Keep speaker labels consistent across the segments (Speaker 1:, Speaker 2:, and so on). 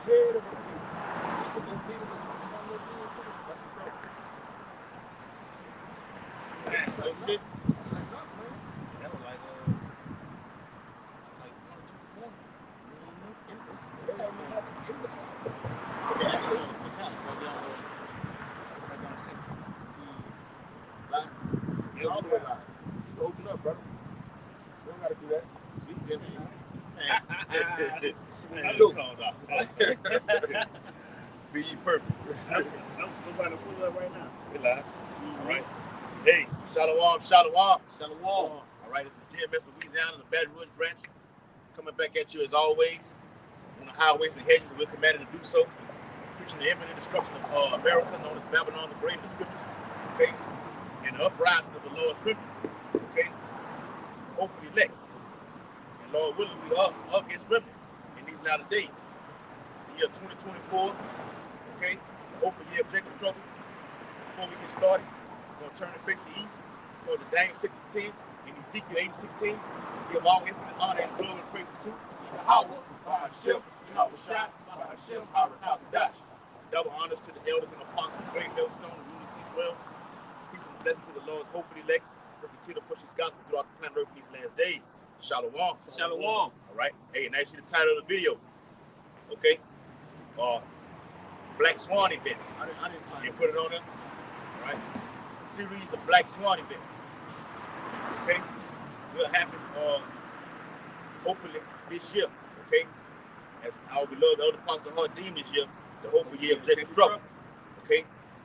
Speaker 1: head of a kid. That's the
Speaker 2: No shit.
Speaker 1: like nothing, man.
Speaker 2: That was like 1 or 2 in the morning.
Speaker 1: It's told me it happened in the car.
Speaker 2: Yeah, it's on the palace right down the city. Live.
Speaker 1: Yeah, all the way live. You can open up, brother. You don't got to do that. We can get it.
Speaker 2: Man, calm down. Be perfect.
Speaker 3: I'm trying to pull up right now.
Speaker 2: We live. All right. Hey, Shalom, Shalom.
Speaker 3: Shalom.
Speaker 2: All right, this is GMS Louisiana, the Baton Rouge branch. Coming back at you as always on the highways and hedges, we're commanded to do so. Preaching the imminent destruction of America, known as Babylon the Great in the scriptures. Okay? And the uprising of the Lord's remnant. Okay? Hopefully elect. And Lord willing, we are His remnant in these latter days. It's the year 2024. Okay? The hope for year of Jacob's trouble. Before we get started, we're going to turn and face the east. Go to Daniel 6:10 and Ezekiel 8:16. Give all infinite honor and glory and praise to Yahweh, by Hashem, Yahweh Shai, by Hashem, Harakadash. Double honors to the elders and apostles, great millstone, and rule and teach well. Peace and blessing to the Lord's hopefully elect. We'll continue to push His gospel throughout the planet Earth in these last days. Shalom.
Speaker 3: Shalom.
Speaker 2: All right. Hey, and that's the title of the video. Okay. Black Swan events.
Speaker 1: I didn't time
Speaker 2: You
Speaker 1: it.
Speaker 2: put it on there. All right. A series of Black Swan events. Okay. Will happen hopefully this year. Okay. As our beloved Elder Pastor Hardim this year, the hopeful year of Jacob's trouble. Okay.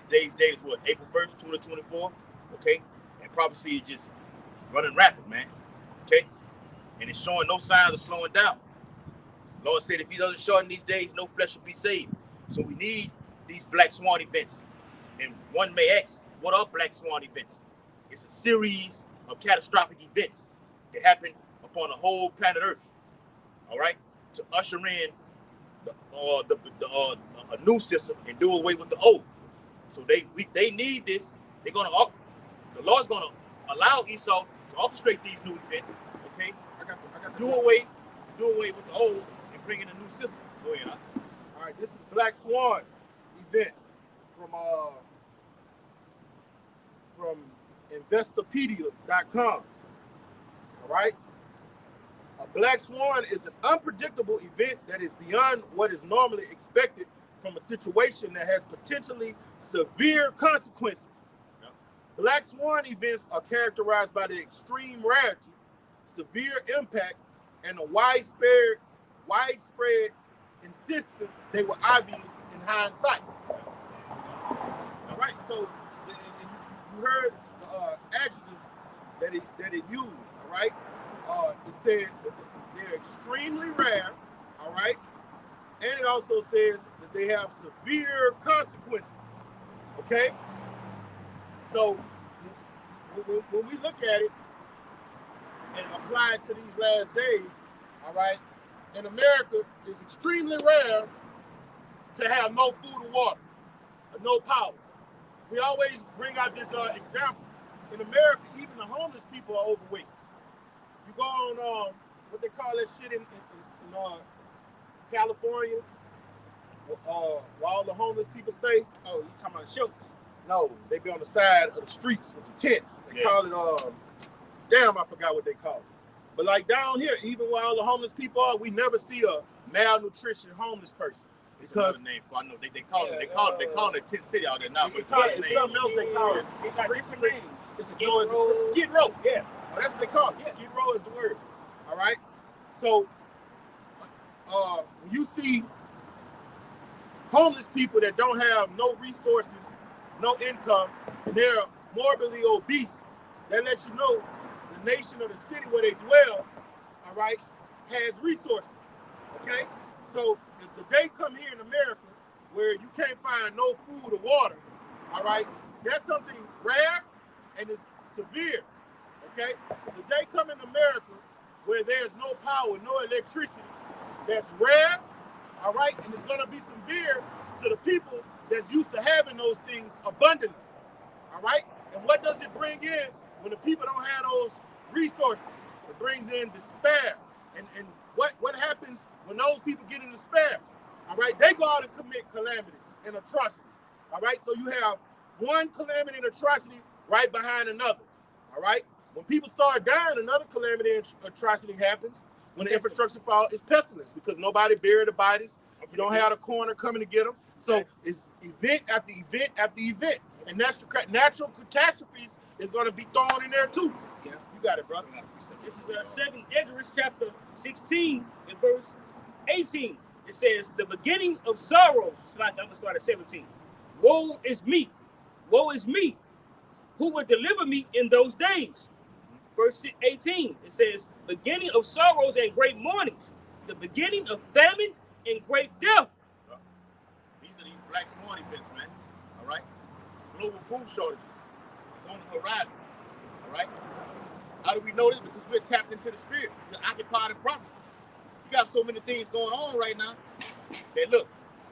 Speaker 2: Today's date is what? April 1st, 2024. Okay. And prophecy is just running rapid, man. Okay. And it's showing no signs of slowing down. Lord said if He doesn't shorten these days, no flesh will be saved. So we need these Black Swan events. And one may ask, what are Black Swan events? It's a series of catastrophic events that happen upon the whole planet Earth. All right, to usher in a new system and do away with the old. So they need this. The Lord's gonna allow Esau to orchestrate these new events. Okay, to do away with the old and bring in a new system. Go ahead.
Speaker 1: All right, this is Black Swan event from Investopedia.com. All right. A black swan is an unpredictable event that is beyond what is normally expected from a situation that has potentially severe consequences.
Speaker 2: Yep.
Speaker 1: Black swan events are characterized by the extreme rarity, severe impact, and a widespread insistence they were obvious in hindsight. All right, so you heard the adjectives that it used. All right, it said that they're extremely rare. All right, and it also says that they have severe consequences. Okay, so when we look at it and apply it to these last days, all right, in America, it's extremely rare to have no food or water, or no power. We always bring out this example. In America, even the homeless people are overweight. You go on what they call that shit in California, where all the homeless people stay. Oh, you talking about shelters? No, they be on the side of the streets with the tents. They call it damn, I forgot what they call it. But like down here, even where all the homeless people are, we never see a malnutrition homeless person.
Speaker 2: It's another name for I know they call it tent city out there now. But
Speaker 1: It's something else they call it.
Speaker 3: It's got different names.
Speaker 1: It's
Speaker 3: Skid Row.
Speaker 1: Skid Row.
Speaker 3: Yeah.
Speaker 1: Oh, that's what they call it.
Speaker 3: Yeah.
Speaker 1: Skid Row is the word. All right. So when you see homeless people that don't have no resources, no income, and they're morbidly obese, that lets you know the nation or the city where they dwell, all right, has resources. Okay? So if the day come here in America where you can't find no food or water, all right, that's something rare and it's severe. Okay? If the day come in America where there's no power, no electricity, that's rare, all right, and it's gonna be severe to the people that's used to having those things abundantly. All right? And what does it bring in when the people don't have those resources? It brings in despair. And what happens when those people get in despair? All right, they go out and commit calamities and atrocities. All right, so you have one calamity and atrocity right behind another. All right, when people start dying, another calamity and atrocity happens. When the infrastructure falls, it's pestilence because nobody buried the bodies. You don't have the coroner coming to get them. So it's event after event after event, and natural catastrophes is going to be thrown in there too.
Speaker 3: Yeah.
Speaker 1: You got it, brother.
Speaker 3: This is 2nd Esdras chapter 16 and verse 18. It says, the beginning of sorrows. It's like I'm going to start at 17. Woe is me. Woe is me. Who will deliver me in those days? Verse 18. It says, beginning of sorrows and great mournings. The beginning of famine and great death.
Speaker 2: These are these black swan events, man. All right? Global food shortages. It's on the horizon. All right? How do we know this? Because we're tapped into the spirit, the occupied in prophecy. You got so many things going on right now that, look,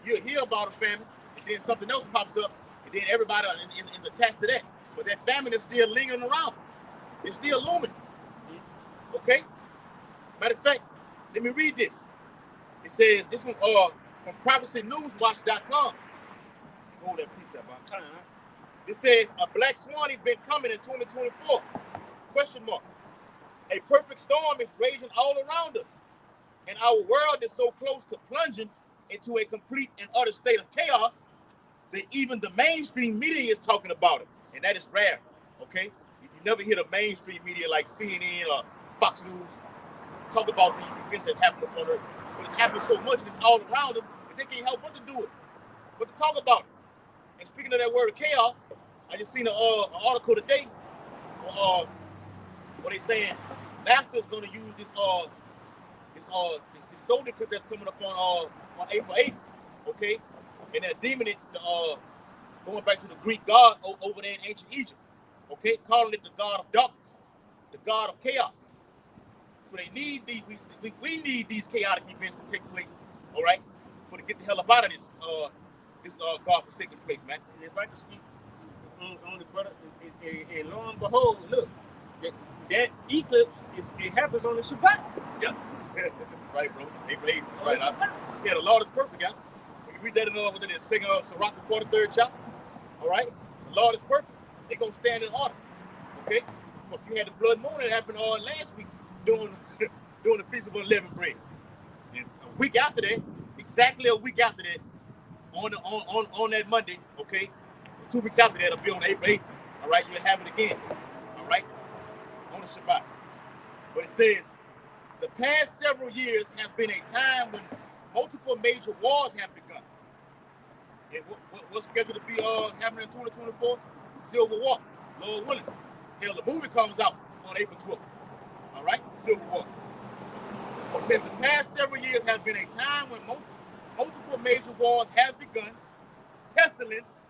Speaker 2: you'll hear about a famine, and then something else pops up, and then everybody is attached to that. But that famine is still lingering around. It's still looming. Okay? Matter of fact, let me read this. It says, this one from prophecynewswatch.com. Hold that piece up, man. It says, a black swan event coming in 2024. Question mark. A perfect storm is raging all around us, and our world is so close to plunging into a complete and utter state of chaos that even the mainstream media is talking about it, and that is rare. Okay, you never hear the mainstream media like CNN or Fox News talk about these events that happen upon Earth, but it's happening so much and it's all around them that they can't help but to do it, but to talk about it. And speaking of that word of chaos, I just seen an article today. What they saying? NASA is going to use this solar eclipse that's coming up on April 8th, okay? And they're deeming it going back to the Greek god over there in ancient Egypt, okay? Calling it the god of darkness, the god of chaos. So they need these. We need these chaotic events to take place, all right? For to get the hell up out of this God-forsaken place, man.
Speaker 3: And if I can speak on the brother, and lo and behold, look. That eclipse it happens on the Shabbat.
Speaker 2: Yep. Right, bro. April 8th. Right. Yeah, the Lord is perfect, y'all. When you read that within the second Sirach 43rd chapter, all right? The Lord is perfect. They're going to stand in order. Okay? Look, you had the blood moon that happened last week doing the Feast of Unleavened Bread. And a week after that, exactly a week after that, on that Monday, okay? 2 weeks after that, it'll be on April 8th. All right? You'll have it again. All right? On the Shabbat. But it says, the past several years have been a time when multiple major wars have begun. And what's scheduled to be happening in 2024? Civil War, Lord willing. Hell, the movie comes out on April 12th. All right? Civil War. It says, the past several years have been a time when multiple major wars have begun. Pestilence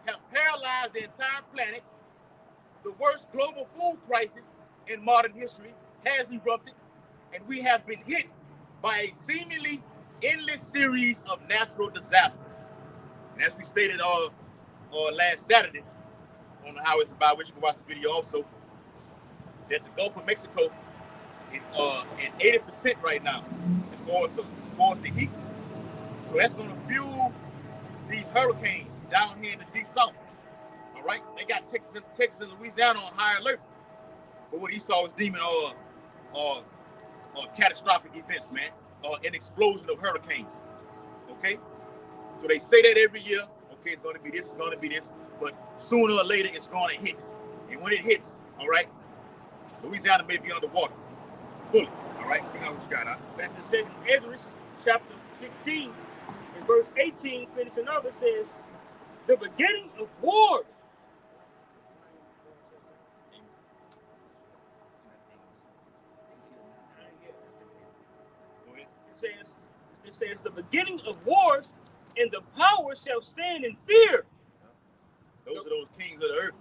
Speaker 2: have paralyzed the entire planet. The worst global food crisis in modern history has erupted, and we have been hit by a seemingly endless series of natural disasters. And as we stated last Saturday on the Highways by which you can watch the video also, that the Gulf of Mexico is at 80% right now as far as the heat. So that's going to fuel these hurricanes down here in the deep south. All right, they got Texas and Louisiana on high alert for what Esau is deeming catastrophic events, man, an explosion of hurricanes. Okay, so they say that every year. Okay, it's going to be this, it's going to be this, but sooner or later it's going to hit. And when it hits, all right, Louisiana may be underwater fully. All right, you know what you got, huh?
Speaker 3: Back to 2nd Esdras chapter 16 and verse 18, finishing up, it says, the beginning of wars. It says the beginning of wars, and the power shall stand in fear.
Speaker 2: Those are those kings of the earth.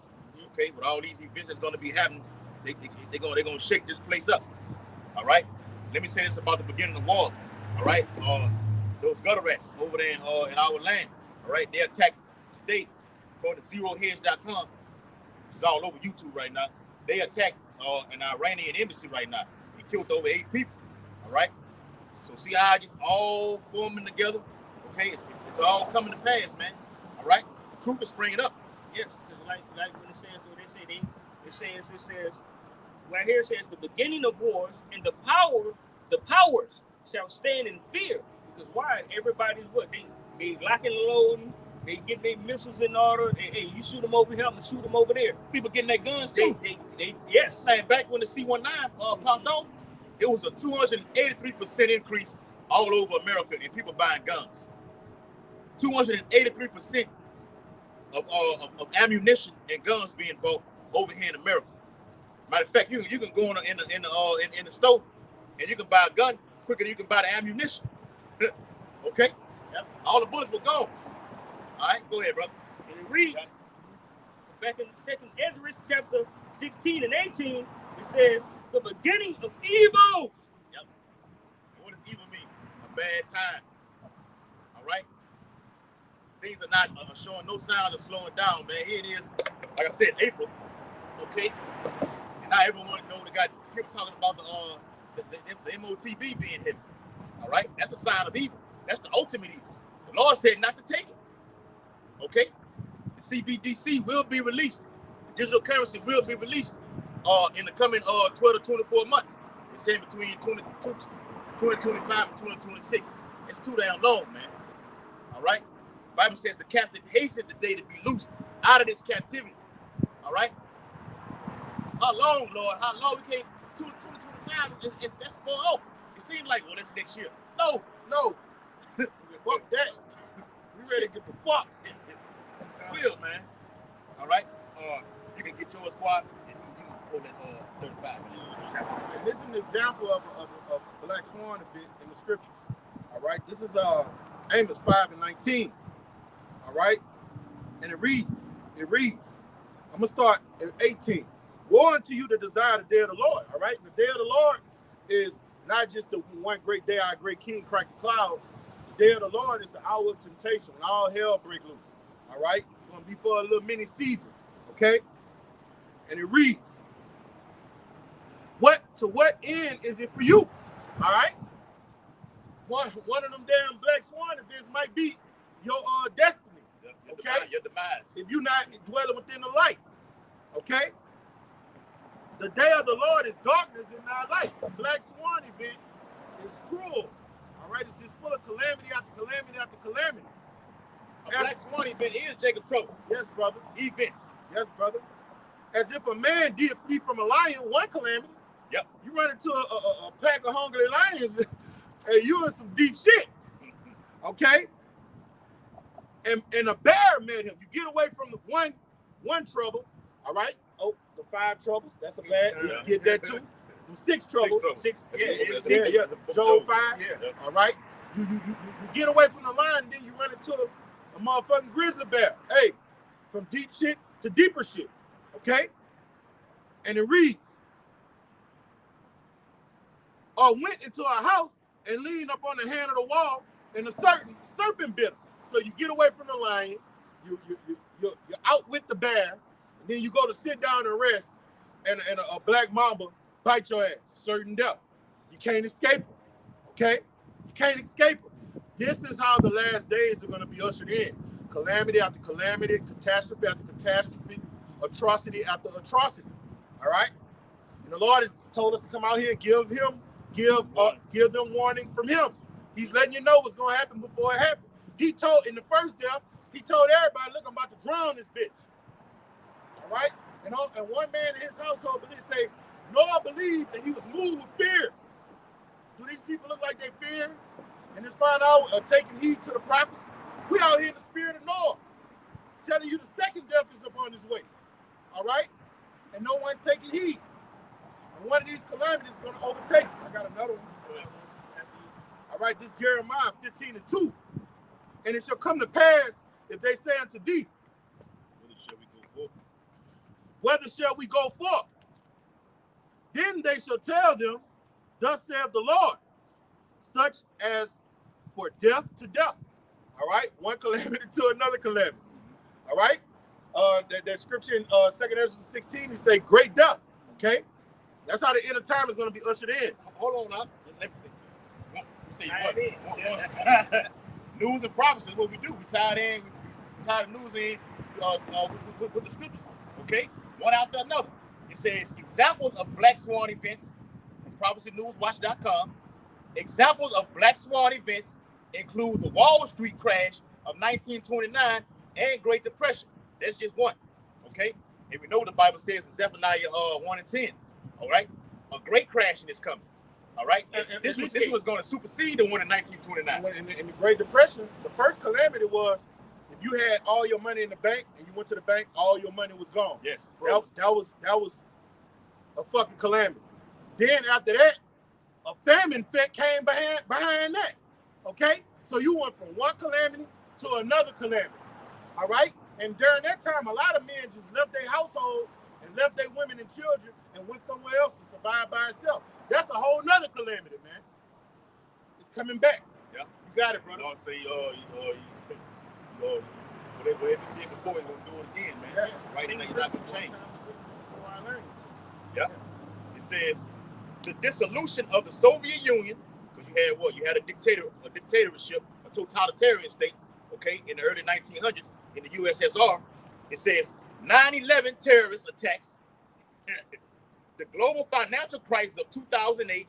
Speaker 2: Okay, with all these events that's going to be happening, they're going to shake this place up. All right. Let me say this about the beginning of wars. All right. Those gutter rats over there in our land. All right. They attacked today, according to ZeroHedge.com. It's all over YouTube right now. They attacked an Iranian embassy right now. They killed over 8 people. All right. So see how it's all forming together? Okay, it's all coming to pass, man. All right, truth is springing up.
Speaker 3: Yes, because like when it says, it says right here, it says the beginning of wars and the powers shall stand in fear. Because why? Everybody's what? They locking and loading. They get their missiles in order. Hey, you shoot them over here, I'm gonna shoot them over there.
Speaker 2: People getting their guns too.
Speaker 3: Yes.
Speaker 2: Man, back when the C-19 popped off, it was a 283% increase all over America in people buying guns. 283% of ammunition and guns being bought over here in America. Matter of fact, you can go in the store and you can buy a gun quicker than you can buy the ammunition. Okay?
Speaker 3: Yep.
Speaker 2: All the bullets were gone. All right, go ahead, brother.
Speaker 3: And it reads, back in 2nd Ezra chapter 16 and 18, it says, the beginning of evils.
Speaker 2: Yep. And what does evil mean? A bad time. All right? Things are not showing no signs of slowing down, man. Here it is, like I said, April. Okay? And now everyone knows they got people talking about the MOTB being hit. All right? That's a sign of evil. That's the ultimate evil. The Lord said not to take it. Okay? The CBDC will be released. The digital currency will be released in the coming 12 to 24 months. It's saying between 2025 and 2026. It's too damn long, man. All right? The Bible says the captive hastened the day to be loosed out of this captivity. All right? How long, Lord? How long? We can't. 2025, that's far off. It seems like, well, that's next year. No.
Speaker 1: Fuck that. We ready to get the fuck.
Speaker 2: Will, man. All right? You can get yours, squad, and you can hold that 35 minutes.
Speaker 1: And this is an example of a black swan event in the scriptures. All right? This is Amos 5:19. All right? And it reads. I'm going to start at 18. Woe unto you that desire the day of the Lord. All right? The day of the Lord is not just the one great day our great king cracked the clouds. The day of the Lord is the hour of temptation when all hell break loose. All right? It's going to be for a little mini season. Okay? And it reads, to what end is it for you? All right? One of them damn black swan events might be your destiny. Okay?
Speaker 2: Your demise.
Speaker 1: If you're not dwelling within the light. Okay? The day of the Lord is darkness in our light. The black swan event is cruel. All right? It's just full of calamity after calamity after calamity.
Speaker 2: A black swan event is Jacob's trouble.
Speaker 1: Yes, brother.
Speaker 2: Events.
Speaker 1: Yes, brother. As if a man did flee from a lion, one calamity.
Speaker 2: Yep.
Speaker 1: You run into a pack of hungry lions, and you in some deep shit. Okay? And a bear met him. You get away from the one trouble. All right? Oh, the 5 troubles. That's a bad.
Speaker 2: Yeah.
Speaker 1: You get that too. The 6 troubles.
Speaker 3: Six.
Speaker 1: Yeah. Job 5.
Speaker 3: Yeah.
Speaker 1: All right? You get away from the lion, and then you run into a motherfucking grizzly bear. Hey, from deep shit to deeper shit. Okay? And it reads, or went into a house and leaned up on the hand of the wall, and a certain serpent bit him. So you get away from the lion, you're out with the bear, and then you go to sit down and rest, and a black mamba bite your ass, certain death. You can't escape them, okay? You can't escape them. This is how the last days are going to be ushered in. Calamity after calamity, catastrophe after catastrophe, atrocity after atrocity, all right? And the Lord has told us to come out here and give them warning from him. He's letting you know what's going to happen before it happens. He told, in the first death, he told everybody, look, I'm about to drown this bitch. All right? And one man in his household say, Noah believed that he was moved with fear. Do these people look like they fear? And just find out taking heed to the prophets? We out here in the spirit of Noah, telling you the second death is upon his way. All right? And no one's taking heed. And one of these calamities is going to overtake you. I got another one. All right, this is Jeremiah 15:2. And it shall come to pass if they say unto thee, whither shall we go forth? Then they shall tell them, thus saith the Lord, such as for death to death. All right, one calamity to another calamity. All right, that scripture in 2nd Ezra 16, you say great death. Okay, that's how the end of time is going to be ushered in.
Speaker 2: Hold on up. News and prophecy is what we do. We tie it in. We tie the news in with the scriptures. Okay, one after another. It says examples of Black Swan events from prophecynewswatch.com. Examples of Black Swan events include the Wall Street crash of 1929 and Great Depression. That's just one. Okay, and we know what the Bible says in Zephaniah 1 and 10. All right, a great crashing is coming. All right, and this was going to supersede the one in 1929.
Speaker 1: In the Great Depression, the first calamity was if you had all your money in the bank and you went to the bank, all your money was gone.
Speaker 2: Yes,
Speaker 1: that was a fucking calamity. Then after that, a famine came behind that. Okay, so you went from one calamity to another calamity. All right, and during that time, a lot of men just left their households and left their women and children and went somewhere else to survive by itself. That's a whole nother calamity, man. It's coming back.
Speaker 2: Yeah,
Speaker 1: you got it, brother.
Speaker 2: I'll say, whatever you did before, you're gonna do it again, man.
Speaker 1: Yes.
Speaker 2: Right now, you're not gonna change. Yeah. It says the dissolution of the Soviet Union, because you had what? You had a dictatorship, a totalitarian state, okay, in the early 1900s in the USSR. It says 9/11 terrorist attacks, the global financial crisis of 2008,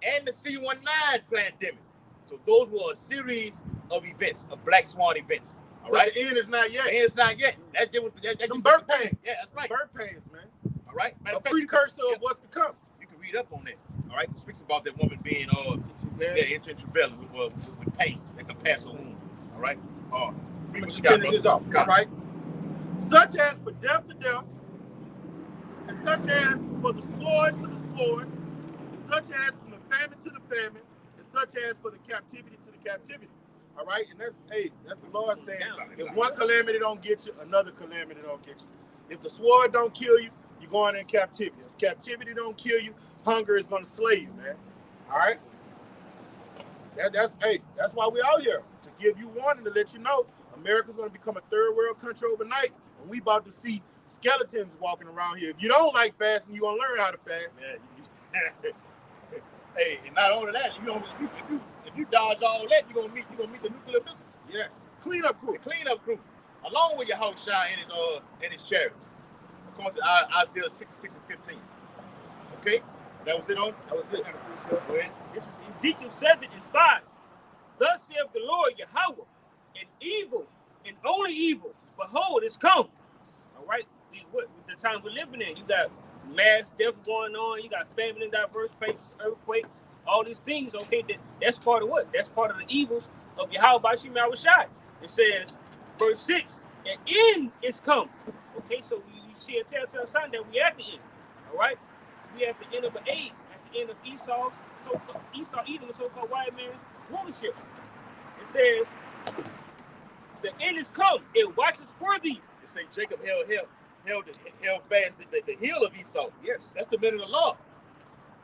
Speaker 2: and the C-19 pandemic. So those were a series of events, of Black Swan events. All right.
Speaker 1: The end is not yet.
Speaker 2: The end is not yet. That
Speaker 1: them birth pains.
Speaker 2: Yeah, that's right.
Speaker 1: Birth pains, man.
Speaker 2: All right.
Speaker 1: A precursor of what's to come.
Speaker 2: You can read up on that. All right. It speaks about that woman being in travail with pains that can pass a wound. All right. Read what you got, brother.
Speaker 1: All right. Such as for death to death, and such as for the sword to the sword, and such as from the famine to the famine, and such as for the captivity to the captivity. All right, and that's the Lord saying, if one calamity don't get you, another calamity don't get you. If the sword don't kill you, you're going in captivity. If captivity don't kill you, hunger is going to slay you, man. All right. That's why we're out here, to give you warning, to let you know America's going to become a third world country overnight, and we about to see skeletons walking around here. If you don't like fasting, you're going to learn how to fast.
Speaker 2: Yeah. Hey, and not only that, if you dodge all that, you're gonna meet the nuclear missiles.
Speaker 1: Yes. Cleanup crew.
Speaker 2: The cleanup crew, along with your house shine and his chariots. According to Isaiah 66 and 15. Okay? That was it on? That was it. Go ahead.
Speaker 3: This is Ezekiel 7 and 5. Thus saith the Lord Yahweh, and evil, and only evil, behold, it's come. All right? The times we're living in, you got mass death going on, you got famine in diverse places, earthquake, all these things, okay, that's part of what? That's part of the evils of Yahweh Bashim Yahushai. It says, verse 6, and end is come. Okay, so you see a telltale sign that we at the end. All right? We at the end of an age, at the end of Esau, Edom, the so-called white man's rulership. It says, the end is come, it watches for thee.
Speaker 2: It say Jacob held fast the heel of Esau.
Speaker 3: Yes.
Speaker 2: That's the men of the law.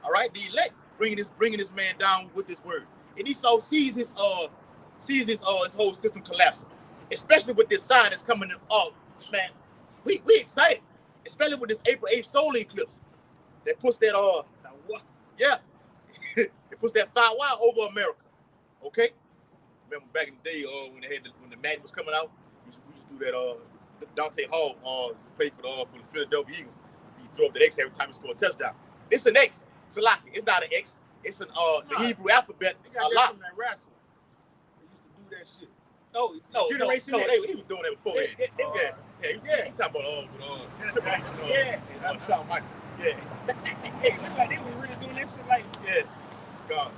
Speaker 2: All right, the elect bringing this man down with this word. And Esau sees his whole system collapsing, especially with this sign that's coming in. Oh man, we excited, especially with this April 8th solar eclipse that puts that it puts that fire over America. Okay, remember back in the day when the Madden was coming out, we used to do that. Dante Hall played for the Philadelphia Eagles. He threw up the X every time he scored a touchdown. It's an X. It's a lock. It's not an X. It's the Hebrew alphabet.
Speaker 1: They got that from that wrestling. They used to do that shit.
Speaker 3: Oh,
Speaker 2: Generation X. He was doing that before that. He talking about Shawn Michaels. Yeah.
Speaker 3: Hey, look like they were really doing that shit like.
Speaker 2: Yeah. God.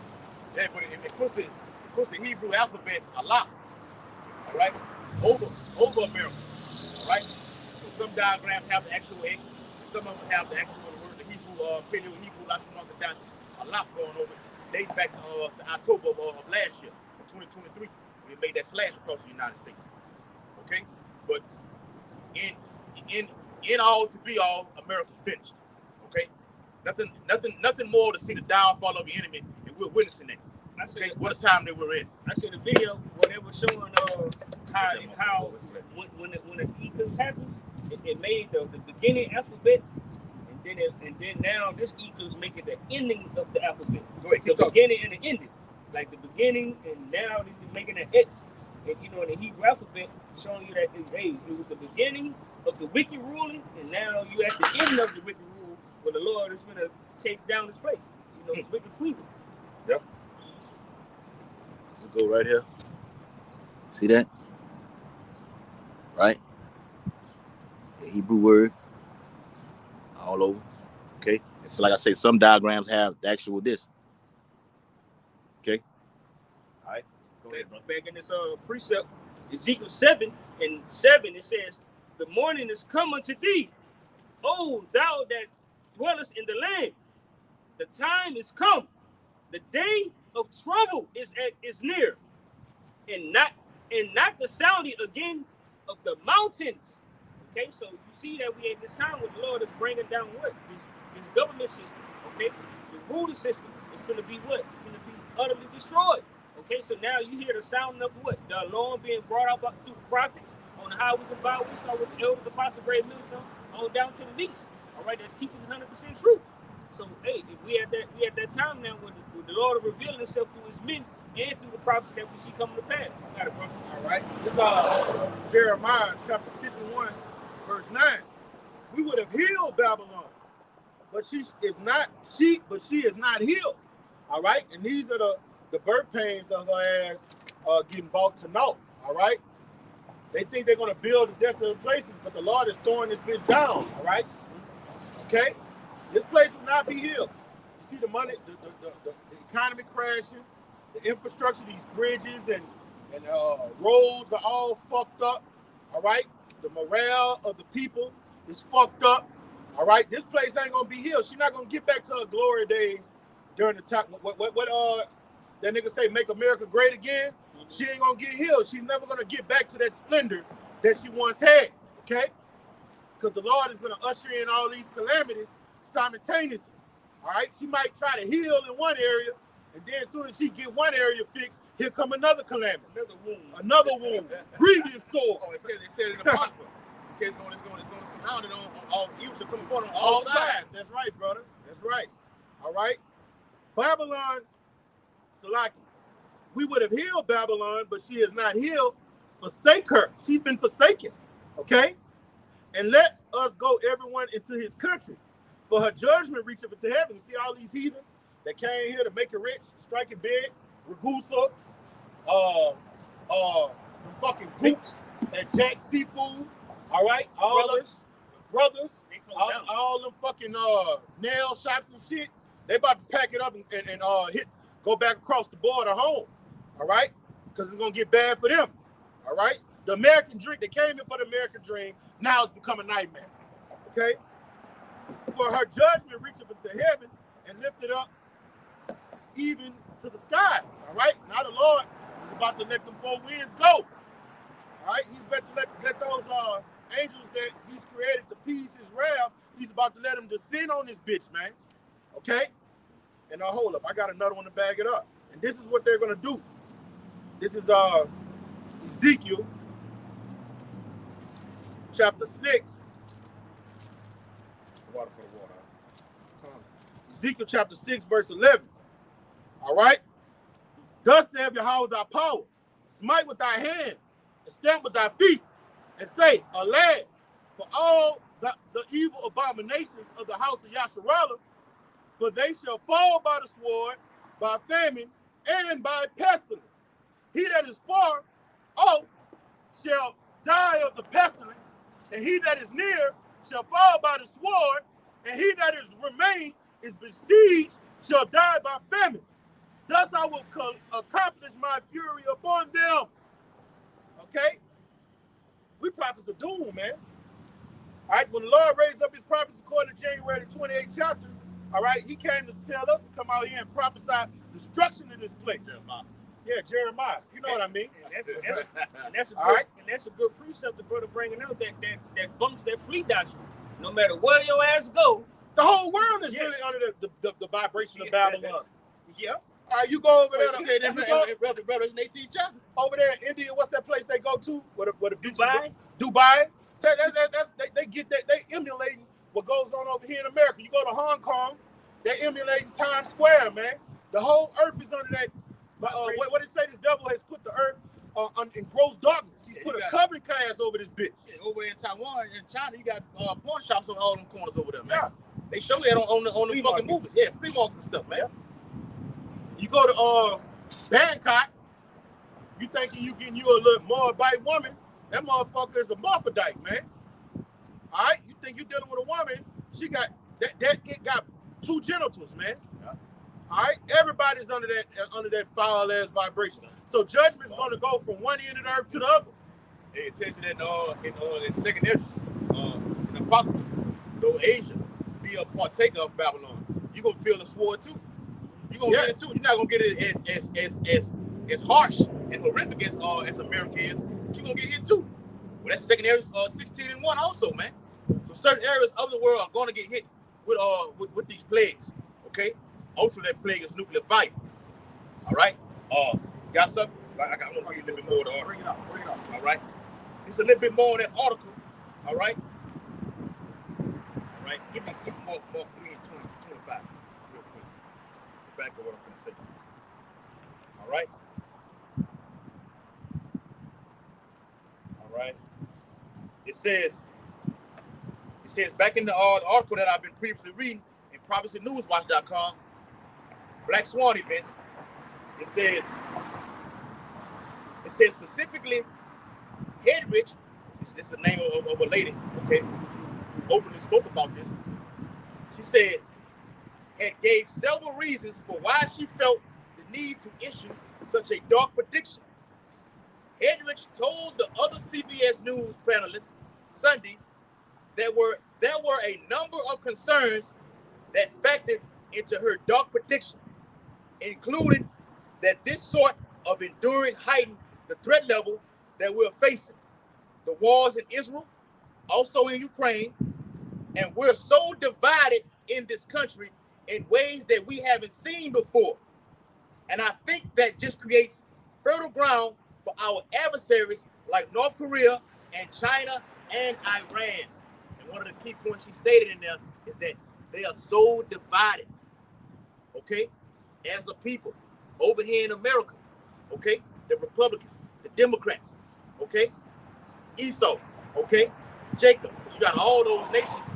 Speaker 2: Yeah, but it puts the Hebrew alphabet a lot. All right. Over America. All right. So some diagrams have the actual X. Some of them have the actual word, the Hebrew, Paleo-Hebrew, a lot going over. Dating back to October of last year, 2023, we made that slash across the United States. Okay, but in all to be all, America's finished. Okay, nothing more to see the downfall of the enemy, and we're witnessing it. Okay, what a time that we're in.
Speaker 3: I see the video where they were showing how when the eclipse happened, it made the beginning alphabet. And then now this eclipse making the ending of the alphabet.
Speaker 2: Go ahead,
Speaker 3: the beginning and the ending. Like the beginning, and now this is making an X and you know, in the Hebrew alphabet, showing you that hey, it was the beginning of the wicked ruling, and now you at the end of the wicked rule, where the Lord is going to take down this place. You know, it's wicked people.
Speaker 2: Yep. We'll go right here. See that? Right? The Hebrew word all over. Okay. It's like I say, some diagrams have the actual this. Okay. All right. Go ahead, bro.
Speaker 3: Back in this precept, Ezekiel 7 and 7, it says, "The morning is come unto thee, O thou that dwellest in the land. The time is come. The day of trouble is near, and not the sounding again of the mountains." Okay, so you see that we at this time where the Lord is bringing down what? This government system. Okay, the ruler system is going to be what? It's going to be utterly destroyed. Okay, so now you hear the sound of what? The alarm being brought out through the prophets on the highways and byways, start with the elders, apostles, great millstone, on down to the least. All right, that's teaching 100% truth. So hey, if we at that time now where the Lord will reveal Himself through His men and through the prophets that we see coming to pass. You got it, bro.
Speaker 1: All right. It's Jeremiah chapter 51, verse 9. We would have healed Babylon, but she is not healed. All right, and these are the birth pains of her ass getting brought to naught. All right, they think they're gonna build the desolate places, but the Lord is throwing this bitch down. All right, okay, this place will not be healed. You see the money, the economy crashing, the infrastructure, these bridges and roads are all fucked up. All right, the morale of the people is fucked up. All right, this place ain't gonna be healed. She's not gonna get back to her glory days during the time. What that nigga say, make America great again? She ain't gonna get healed. She's never gonna get back to that splendor that she once had. Okay, because the Lord is gonna usher in all these calamities simultaneously. All right, she might try to heal in one area, and then as soon as she get one area fixed, here come another calamity, another wound, grievous sore.
Speaker 2: Oh, it said in the Apocrypha. It says it's going to surround it on all evils to come upon on all sides.
Speaker 1: That's right, brother. That's right. All right. Babylon, Salaki. We would have healed Babylon, but she is not healed. Forsake her. She's been forsaken. Okay? And let us go, everyone, into his country. For her judgment reach up into heaven. You see all these heathens that came here to make it rich, strike it big, Ragusa, fucking Gooks, that Jack Seafood. All right, all brothers, all them fucking nail shops and shit. They about to pack it up and go back across the border home. All right, because it's gonna get bad for them. All right, the American dream. They came here for the American dream. Now it's become a nightmare. Okay, for her judgment reach up into heaven and lift it up even to the skies. All right, now the Lord is about to let them four winds go. All right, he's about to let those angels that he's created to appease his wrath, he's about to let them descend on this bitch, man. Okay? And hold up, I got another one to bag it up. And this is what they're gonna do. This is Ezekiel chapter 6. Water for the water. Ezekiel chapter 6, verse 11. All right? Thus saith Yahweh thy power, smite with thy hand, and stamp with thy feet, and say, alas, for all the evil abominations of the house of Yasharallah, for they shall fall by the sword, by famine, and by pestilence. He that is far off shall die of the pestilence, and he that is near shall fall by the sword, and he that is is besieged shall die by famine. Thus I will accomplish my fury upon them. Okay? We prophets of doom, man. All right, when the Lord raised up his prophets according to January the 28th chapter, all right, he came to tell us to come out here and prophesy destruction in this place. Yeah, Jeremiah. You know what I mean?
Speaker 3: And that's a good precept the brother bringing out that bunks that fleet doctrine. No matter where your ass go,
Speaker 1: the whole world is really under the vibration of Babylon.
Speaker 3: Yeah.
Speaker 1: All right, you go over there.
Speaker 2: Revelation 18 chapter.
Speaker 1: Over there in India, what's that place they go to? What the
Speaker 3: Dubai?
Speaker 1: Dubai. They get that. They emulating what goes on over here in America. You go to Hong Kong, they're emulating Times Square, man. The whole earth is under that. What they say, this devil has put the earth in gross darkness. He's
Speaker 2: Yeah,
Speaker 1: put
Speaker 2: he
Speaker 1: a
Speaker 2: got-
Speaker 1: covering class over this bitch.
Speaker 2: Yeah, over there in Taiwan and China, you got pawn shops on all them corners over there, man.
Speaker 1: Yeah.
Speaker 2: They show that on the
Speaker 3: Flea
Speaker 2: fucking
Speaker 3: markets.
Speaker 2: movies. Yeah, flea markets and stuff, man.
Speaker 3: Yeah.
Speaker 1: You go to Bangkok, you thinking you getting you a little Moabite woman, that motherfucker is a Moabite, man. All right? You think you dealing with a woman, she got, it got 2 genitals, man.
Speaker 2: Yeah.
Speaker 1: All right? Everybody's under that foul-ass vibration. So judgment's going to go from one end of the earth to the other.
Speaker 2: They attention in second Ezra, in Apocrypha, though Asia be a partaker of Babylon, you're gonna feel the sword too. You're gonna get it too. You're not gonna get it as harsh and horrific as America is. But you're gonna get hit too. Well, that's second Ezra 16:1 also, man. So certain areas of the world are gonna get hit with these plagues. Okay, ultimately that plague is nuclear fire. All right. Got something? I want to read a little bit more of the article.
Speaker 1: Bring it up, bring it up.
Speaker 2: All right. It's a little bit more on that article. All right. All right. Give me Mark 3 and 25 real quick. Get back to what I'm going to say. All right. All right. It says back in the article that I've been previously reading in prophecynewswatch.com, Black Swan events, it says specifically Hedrich, this is the name of a lady, okay, who openly spoke about this. She said, had gave several reasons for why she felt the need to issue such a dark prediction. Hedrich told the other CBS News panelists Sunday there were a number of concerns that factored into her dark prediction, including that this sort of enduring heightened the threat level that we're facing. The wars in Israel, also in Ukraine, and we're so divided in this country in ways that we haven't seen before. And I think that just creates fertile ground for our adversaries like North Korea and China and Iran. And one of the key points she stated in there is that they are so divided, okay, as a people over here in America, okay, the Republicans, the Democrats, okay, Esau, okay, Jacob. You got all those nations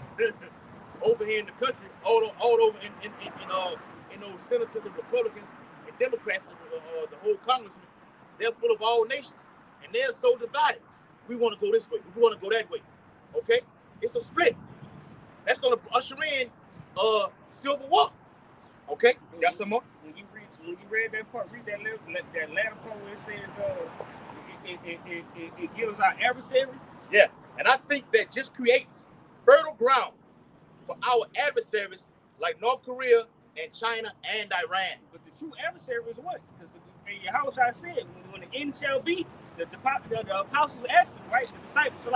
Speaker 2: over here in the country, all over in those senators and Republicans and Democrats, the whole congressmen. They're full of all nations, and they're so divided. We want to go this way. We want to go that way. Okay, it's a split. That's going to usher in civil war. Okay, got some more?
Speaker 3: When you read that part, read that latter part where it says it gives our adversary.
Speaker 2: Yeah, and I think that just creates fertile ground for our adversaries like North Korea and China and Iran.
Speaker 3: But the true adversary is what? Because your house, I said, when the end shall be, the apostles asked them, right? The disciples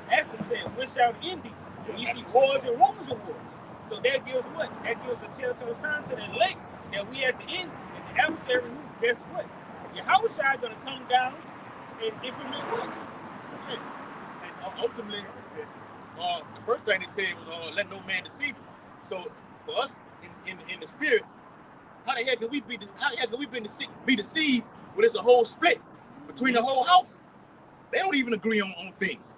Speaker 3: asked them, said, when shall the end be? When you see wars and rumors of wars. So that gives what? That gives a telltale sign to the elect that we at the end, and the adversary, guess what? Your house is going to come down and implement what?
Speaker 2: And ultimately, the first thing they said was, let no man deceive you. So for us in the spirit, how the heck can we be deceived when it's a whole split between the whole house? They don't even agree on things.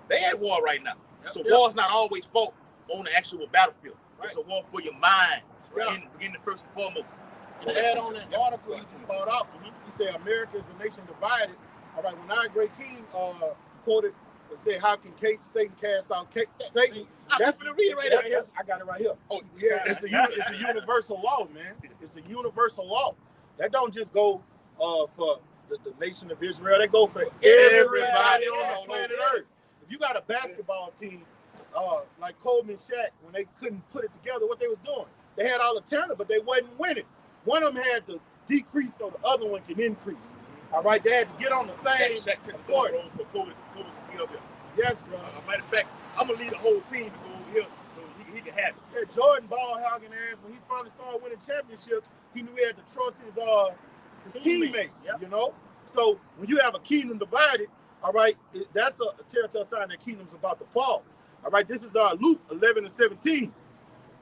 Speaker 2: They at war right now. So war's not always fought on the actual battlefield. Right. It's a war for your mind, beginning first and foremost.
Speaker 1: To add on that article you just brought out, he said America is a nation divided. All right, when our great king quoted and said, how can Satan cast out Satan?
Speaker 2: That's going to read it right here.
Speaker 1: I got it right here.
Speaker 2: Oh,
Speaker 1: yeah, it's a universal law, man. It's a universal law. That don't just go for the nation of Israel. That go for everybody on the planet Earth. If you got a basketball team like Kobe and Shaq, when they couldn't put it together, what they was doing? They had all the talent, but they wasn't winning. One of them had to decrease so the other one can increase. All right, they had to get on the same court.
Speaker 2: For Kobe to be up here.
Speaker 1: Yes, bro.
Speaker 2: Matter of fact, I'm gonna lead the whole team to go over here so he can have it.
Speaker 1: Yeah, Jordan ball hogging ass, when he finally started winning championships, he knew he had to trust his teammates. Yep. You know. So when you have a kingdom divided, all right, that's a telltale sign that kingdom's about to fall. All right, this is Luke 11:17.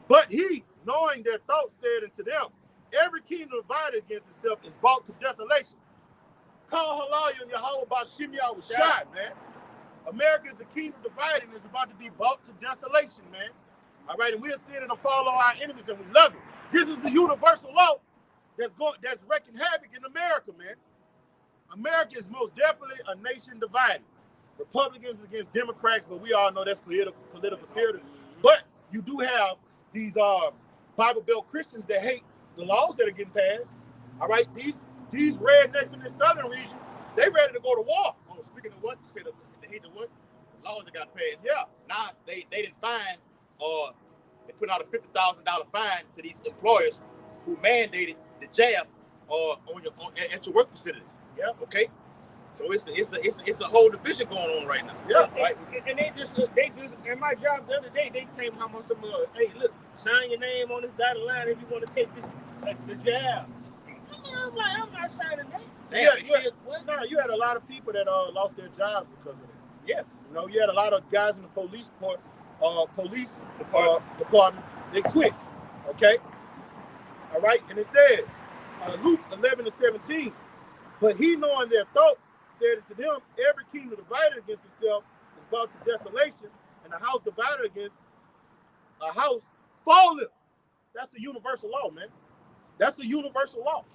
Speaker 1: But he, knowing their thoughts, said unto them, every kingdom divided against itself is brought to desolation. Call halal and Yahweh Bashim was shot, man. America is a kingdom divided and is about to be brought to desolation, man. All right, and we're seeing it follow our enemies, and we love it. This is a universal law that's wreaking havoc in America, man. America is most definitely a nation divided. Republicans against Democrats, but we all know that's political theater. But you do have these Bible Belt Christians that hate the laws that are getting passed. All right, these rednecks in the southern region, they ready to go to war.
Speaker 2: Oh, speaking of what, you said they hate the what? The laws that got passed.
Speaker 1: Yeah.
Speaker 2: Now they didn't fine or they put out a $50,000 fine to these employers who mandated the jab at your work facilities.
Speaker 1: Yeah.
Speaker 2: Okay. So it's a whole division going on right now.
Speaker 1: Yeah.
Speaker 2: Right.
Speaker 3: And they just in my job the other day, they came home on some hey, look, sign your name on this dotted line if you want to take this the jab. I'm like, I'm not signing that.
Speaker 1: You had a lot of people that lost their jobs because of that.
Speaker 3: Yeah.
Speaker 1: You know, you had a lot of guys in the police department. They quit. Okay. All right. And it says, Luke 11:17. But he, knowing their thoughts, said to them, every kingdom divided against itself is brought to desolation, and a house divided against a house falleth. That's a universal law, man. That's a universal law.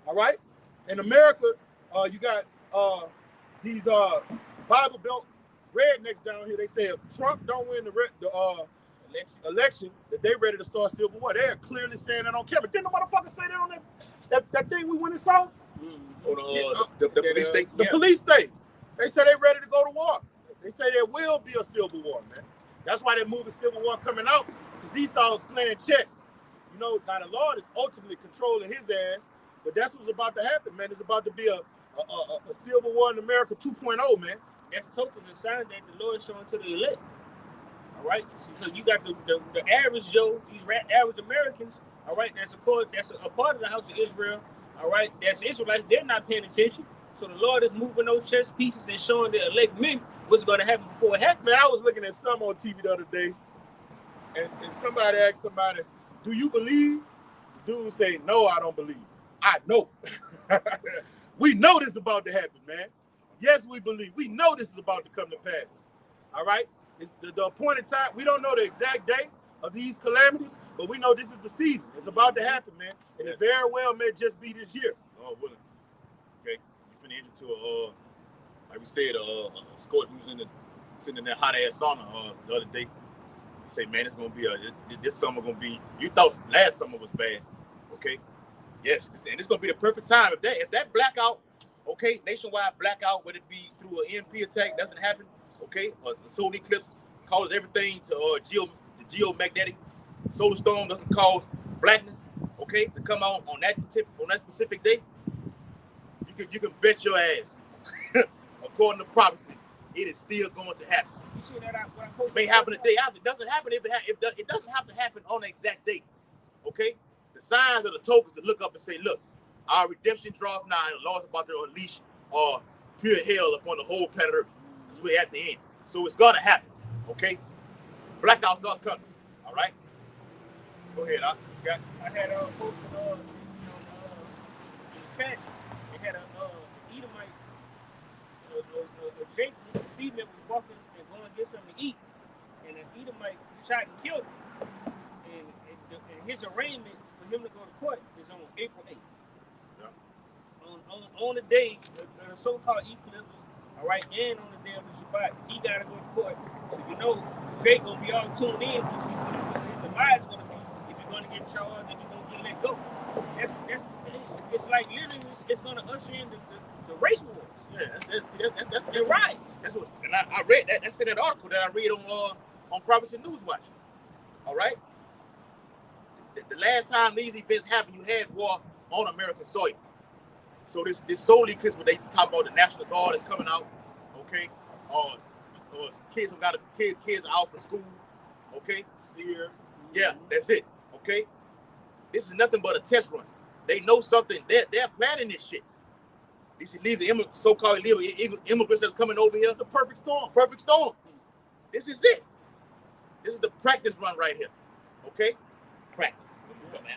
Speaker 1: All right? In America, you got these Bible Belt rednecks down here. They say if Trump don't win the election, that they ready to start civil war. They're clearly saying that on camera. Didn't the motherfucker say that on that thing we went and saw?
Speaker 2: On the police state?
Speaker 1: The police state. They say they ready to go to war. They say there will be a civil war, man. That's why that movie Civil War coming out, because Esau's playing chess. You know, now the Lord is ultimately controlling his ass, but that's what's about to happen, man. It's about to be a civil war in America 2.0, man.
Speaker 3: That's totally a sign that the Lord is showing to the elect. All right, so you got the average Joe, these average Americans. All right, that's a part of the house of Israel. All right, that's Israelites. They're not paying attention. So the Lord is moving those chess pieces and showing the elect men what's going to happen before it happens.
Speaker 1: Man, I was looking at some on TV the other day, and somebody asked somebody, "Do you believe?" The dude say, "No, I don't believe." I know. We know this is about to happen, man. Yes, we believe. We know this is about to come to pass. All right? It's the appointed time. We don't know the exact date of these calamities, but we know this is the season. It's about to happen, man. And it very well may just be this year.
Speaker 2: Oh, willing. Okay. You finna enter to like we said, Scott who was sitting in that hot ass sauna the other day. He said, man, it's gonna be this summer gonna be. You thought last summer was bad, okay? Yes, and it's gonna be the perfect time if that blackout, okay, nationwide blackout, whether it be through an EMP attack, doesn't happen, okay, or the solar eclipse causes everything to the geomagnetic solar storm doesn't cause blackness, okay, to come out on that specific day. You can bet your ass, according to prophecy, it is still going to happen.
Speaker 3: You see that?
Speaker 2: It may happen a day after. It doesn't happen it doesn't have to happen on the exact date, okay? The signs are the tokens to look up and say, look, our redemption draweth nigh, and the Lord's about to unleash pure hell upon the whole planet Earth, because we're at the end. So it's going to happen, okay? Blackouts are coming, all right? Go ahead,
Speaker 3: I had a post in the chat. They had a Edomite, a Jake, a female was walking and going to get something to eat, and an Edomite shot and killed him. And his arraignment for him to go to court is on April 8th. Yeah. On the day of the so-called eclipse, all right, and on the day of the Shabbat, he got to go to court. So you know, Jake gonna be all tuned in to see what the lies gonna be. If you're gonna get charged, if you're gonna get let go. It's like literally, it's gonna usher in the race wars.
Speaker 2: Yeah, that's
Speaker 3: the riots.
Speaker 2: That's what, and I read that. That's in that article that I read on Prophecy News Watch. All right. The last time these events happened, you had war on American soil. So this solar eclipse, when they talk about the National Guard is coming out, okay, kids kids are out for school, okay, seer, yeah, that's it, okay. This is nothing but a test run. They know something. They're planning this shit. These illegal so-called illegal immigrants that's coming over here.
Speaker 1: The perfect storm.
Speaker 2: Perfect storm. This is it. This is the practice run right here, okay. Practice.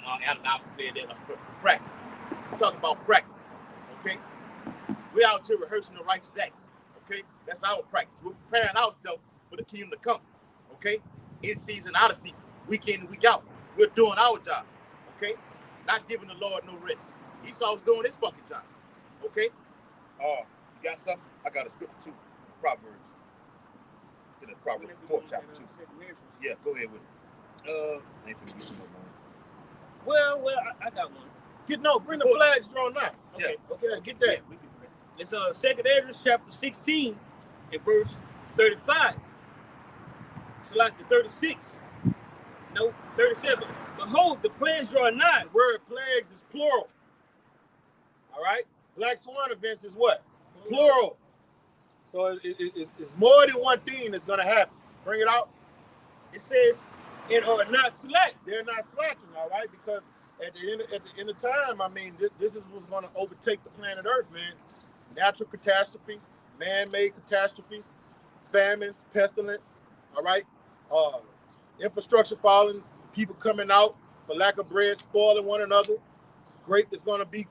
Speaker 2: Alan Dobson said that. Practice. We're talking about practice. Okay. We're out here rehearsing the righteous acts. Okay, that's our practice. We're preparing ourselves for the kingdom to come. Okay, in season, out of season, week in, week out. We're doing our job. Okay, not giving the Lord no rest. Esau's doing his fucking job. Okay, you got something? I got a scripture too. Proverbs. In the Proverbs 4th chapter 2. Yeah, go ahead with it. I ain't finna get too much more.
Speaker 3: Well, I got one.
Speaker 1: Bring the flags drawn now.
Speaker 3: Okay,
Speaker 2: Yeah.
Speaker 3: okay,
Speaker 1: Get that.
Speaker 3: we can do that. It's 2nd Ezra chapter 16 and verse 35. It's like the 36. No, 37. Behold, the plagues draw nigh.
Speaker 1: The word plagues is plural. All right? Black Swan events is what? Plural. So it's more than one thing that's going to happen. Bring it out.
Speaker 3: It says, and are not slack.
Speaker 1: They're not slacking, all right? Because at the end of time, I mean, this is what's going to overtake the planet Earth, man. Natural catastrophes, man-made catastrophes, famines, pestilence, all right? Infrastructure falling, people coming out for lack of bread, spoiling one another. Grape that's going to be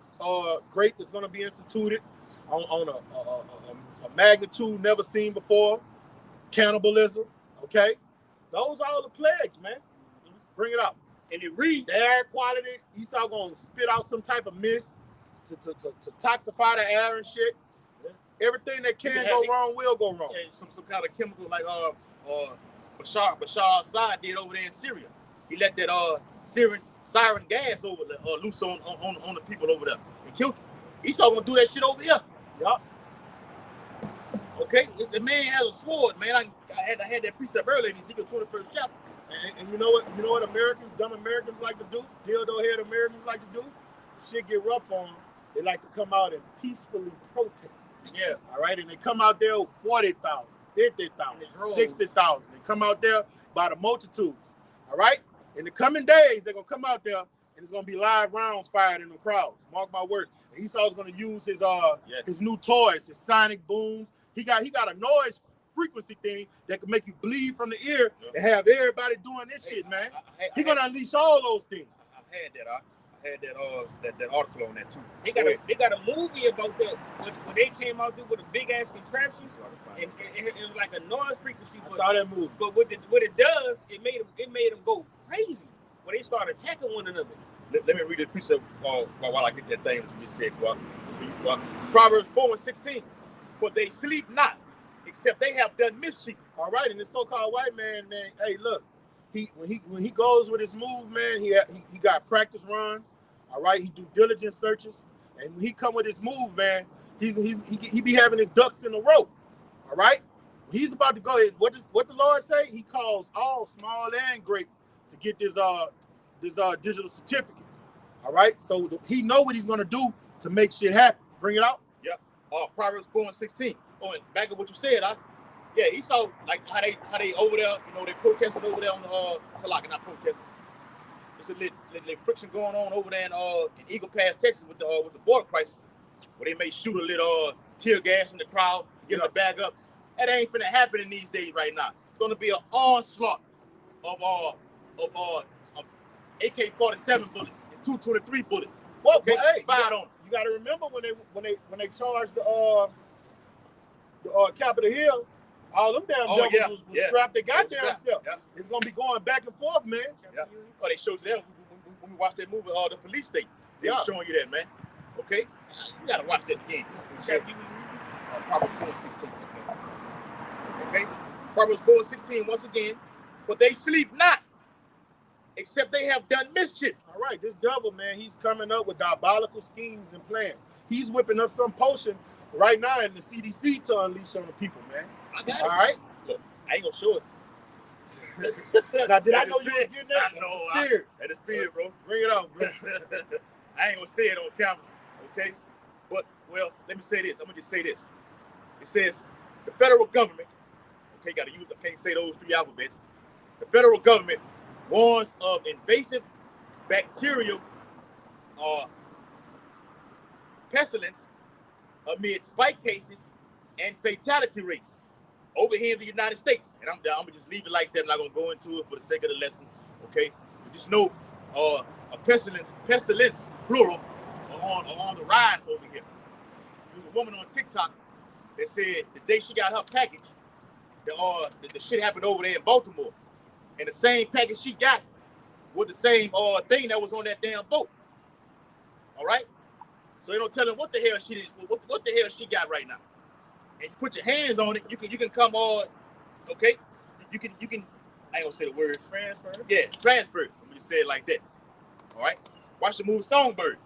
Speaker 1: instituted on a magnitude never seen before. Cannibalism, okay? Those are all the plagues, man. Bring it up.
Speaker 3: And it reads,
Speaker 1: the air quality, Esau gonna spit out some type of mist to toxify the air and shit. Yeah. Everything that can go wrong will go wrong.
Speaker 2: Yeah, some kind of chemical like Bashar al-Assad did over there in Syria. He let that siren gas over loose on the people over there and killed them. Esau gonna do that shit over here.
Speaker 1: Yup.
Speaker 2: Okay, the man has a sword, man. I had that precept earlier in Ezekiel 21st chapter.
Speaker 1: And you know what Americans, dumb Americans like to do? Dildo head Americans like to do? Shit get rough on them. They like to come out and peacefully protest.
Speaker 3: Yeah.
Speaker 1: All right, and they come out there with 40,000, 50,000, 60,000. They come out there by the multitudes. All right? In the coming days, they're gonna come out there and it's gonna be live rounds fired in the crowds. Mark my words. And Esau's gonna use his new toys, his sonic booms. He got a noise frequency thing that can make you bleed from the ear and have everybody doing this shit, man. He's gonna unleash all those things.
Speaker 2: I had that article on that too.
Speaker 3: They got a movie about that when they came out there with a big ass contraption, and it was like a noise frequency.
Speaker 1: I saw that movie.
Speaker 3: But what it does, it made them go crazy when they start attacking one another.
Speaker 2: Let me read the precept while I get that thing that you just said, Clark. Proverbs 4:16. For they sleep not, except they have done mischief.
Speaker 1: All right, and this so-called white man, hey, look, when he goes with his move, man, he got practice runs. All right, he do diligent searches, and when he come with his move, man, he be having his ducks in a row. All right, he's about to go ahead. What the Lord say? He calls all small and great to get this digital certificate. All right, so he know what he's gonna do to make shit happen. Bring it out.
Speaker 2: Yep. Proverbs 4:16. Oh, and back up what you said, yeah, he saw like how they over there, they protested over there on the not protesting. It's a little friction going on over there in Eagle Pass, Texas, with the border crisis, where they may shoot a little tear gas in the crowd, get them to back up. That ain't finna happen in these days right now. It's gonna be an onslaught of AK-47 bullets and 223 bullets.
Speaker 1: Well,
Speaker 2: okay,
Speaker 1: hey,
Speaker 2: fired on.
Speaker 1: You got to remember when they charged the Capitol Hill, all them damn devils was strapped their goddamn self. Yeah. It's gonna be going back and forth, man.
Speaker 2: Yeah. Oh, they showed you that when we watched that movie, the police state. They were showing you that, man. Okay, you gotta watch that again. Proverbs 4:16. Okay, Proverbs 4:16 once again. For they sleep not, except they have done mischief.
Speaker 1: All right, this devil, man, he's coming up with diabolical schemes and plans. He's whipping up some potion right now in the CDC to unleash on the people, man.
Speaker 2: I got it.
Speaker 1: All right?
Speaker 2: Look, I ain't gonna show it.
Speaker 1: Now, did I know you was getting that?
Speaker 2: I know. At the spirit, bro.
Speaker 1: Bring it on, bro.
Speaker 2: I ain't gonna say it on camera, okay? But, well, let me say this. I'm gonna just say this. It says, the federal government, okay, I can't say those three alphabets. The federal government warns of invasive bacterial pestilence amid spike cases and fatality rates over here in the United States. And I'm gonna just leave it like that. I'm not gonna go into it for the sake of the lesson, okay? But just know a pestilence, plural, on the rise over here. woman on TikTok that said the day she got her package, the shit happened over there in Baltimore, and the same package she got was the same thing that was on that damn boat. All right, so they don't tell them what the hell she is, what the hell she got right now, and you put your hands on it, you can come on, okay, you can I ain't gonna say the word
Speaker 3: Transfer.
Speaker 2: Yeah, transfer. Let me just say it like that. All right, watch the movie Songbird,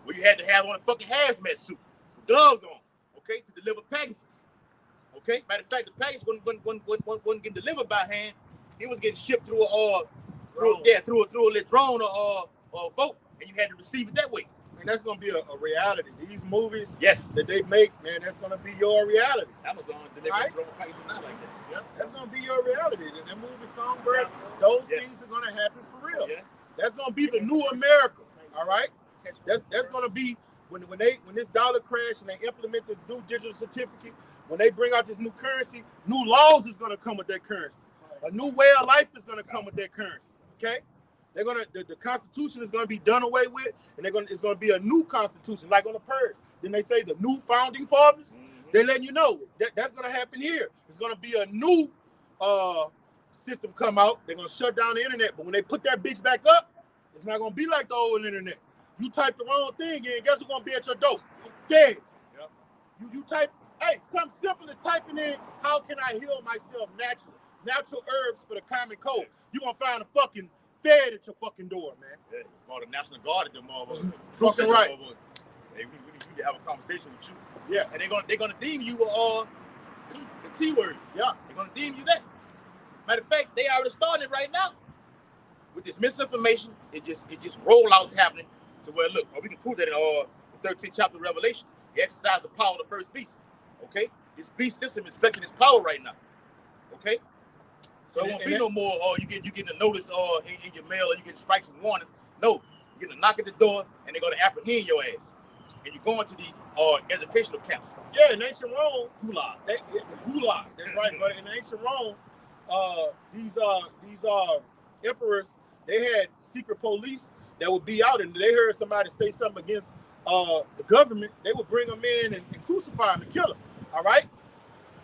Speaker 2: where you had to have on a fucking hazmat suit, with gloves on, okay, to deliver packages. Okay, matter of fact, the package wasn't getting delivered by hand. It was getting shipped through a little drone or boat, and you had to receive it that way.
Speaker 1: And that's gonna be a reality. These movies,
Speaker 2: Yes,
Speaker 1: that they make, man, that's gonna be your reality.
Speaker 2: Amazon delivering drone packages not like that.
Speaker 1: Yeah, that's gonna be your reality. That movie Songbird, those things are gonna happen for real.
Speaker 2: Yeah.
Speaker 1: That's gonna be the new America. All right. That's gonna be when this dollar crash and they implement this new digital certificate. When they bring out this new currency, new laws is gonna come with that currency. A new way of life is gonna come with that currency. Okay. The Constitution is gonna be done away with, and it's gonna be a new Constitution, like on the Purge. Then they say the new founding fathers. They're letting you know that's gonna happen here. It's gonna be a new system come out. They're gonna shut down the internet, but when they put that bitch back up, it's not gonna be like the old internet. You type the wrong thing in, guess who's gonna be at your door? Feds. Yep. You type, hey, something simple as typing in, how can I heal myself naturally? Natural herbs for the common cold. You're gonna find a fucking Fed at your fucking door, man.
Speaker 2: Yeah, call the National Guard at them motherfuckers.
Speaker 1: Fucking right.
Speaker 2: Hey, we need to have a conversation with you.
Speaker 1: Yeah.
Speaker 2: And they're gonna deem you the T word.
Speaker 1: Yeah.
Speaker 2: They're gonna deem you that. Matter of fact, they already started right now. With this misinformation, it just rollouts happening to where, look, we can prove that in the 13th chapter of Revelation. He exercised the power of the first beast. Okay? This beast system is flexing its power right now. Okay? So it won't be no more, you getting a notice in your mail, or you getting strikes and warnings. No, you're getting a knock at the door, and they're going to apprehend your ass. And you're going to these educational camps.
Speaker 1: Yeah, in ancient Rome,
Speaker 2: Gulag.
Speaker 1: The Gulag, that's right. But in ancient Rome, these emperors, they had secret police that would be out, and they heard somebody say something against the government, they would bring them in and crucify them and kill them. All right?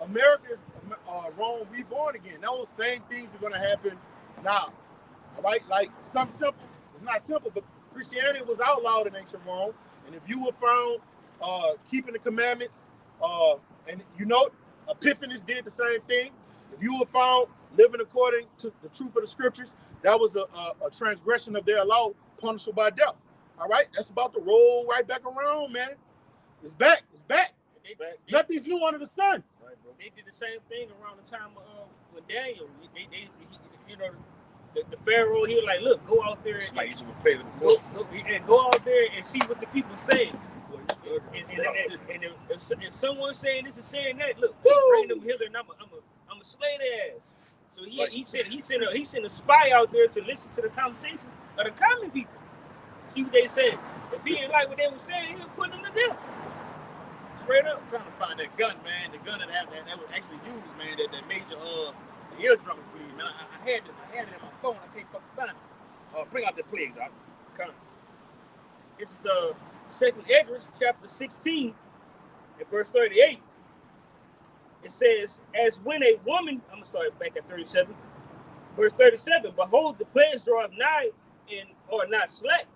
Speaker 1: America's Rome reborn again. Those same things are going to happen now. All right? Like, something simple. It's not simple, but Christianity was outlawed in ancient Rome. And if you were found keeping the commandments, and you know, Epiphanius did the same thing. If you were found living according to the truth of the scriptures, that was a transgression of their law, punishable by death. All right? That's about to roll right back around, man. It's back. It's back. Nothing's new under the sun.
Speaker 3: Right, bro. They did the same thing around the time with Daniel. The Pharaoh, he was like, look, go out there and go out there and see what the people saying. And if someone's saying this and saying that, look, bring them hither, and I'm a slay their ass. So he sent a spy out there to listen to the conversation of the common people, see what they said. If he didn't like what they were saying, he'll put them to death. Straight up.
Speaker 2: I'm trying to find that gun, man. The gun that was actually used, man. That made your the eardrums bleed, man. I had it in my phone. I can't fucking find it. Bring out the plagues, all right?
Speaker 3: Come. This is 2nd Esdras, chapter 16, and verse 38. It says, as when a woman, I'm going to start back at 37, verse 37, behold, the pledge draweth nigh and are not slack.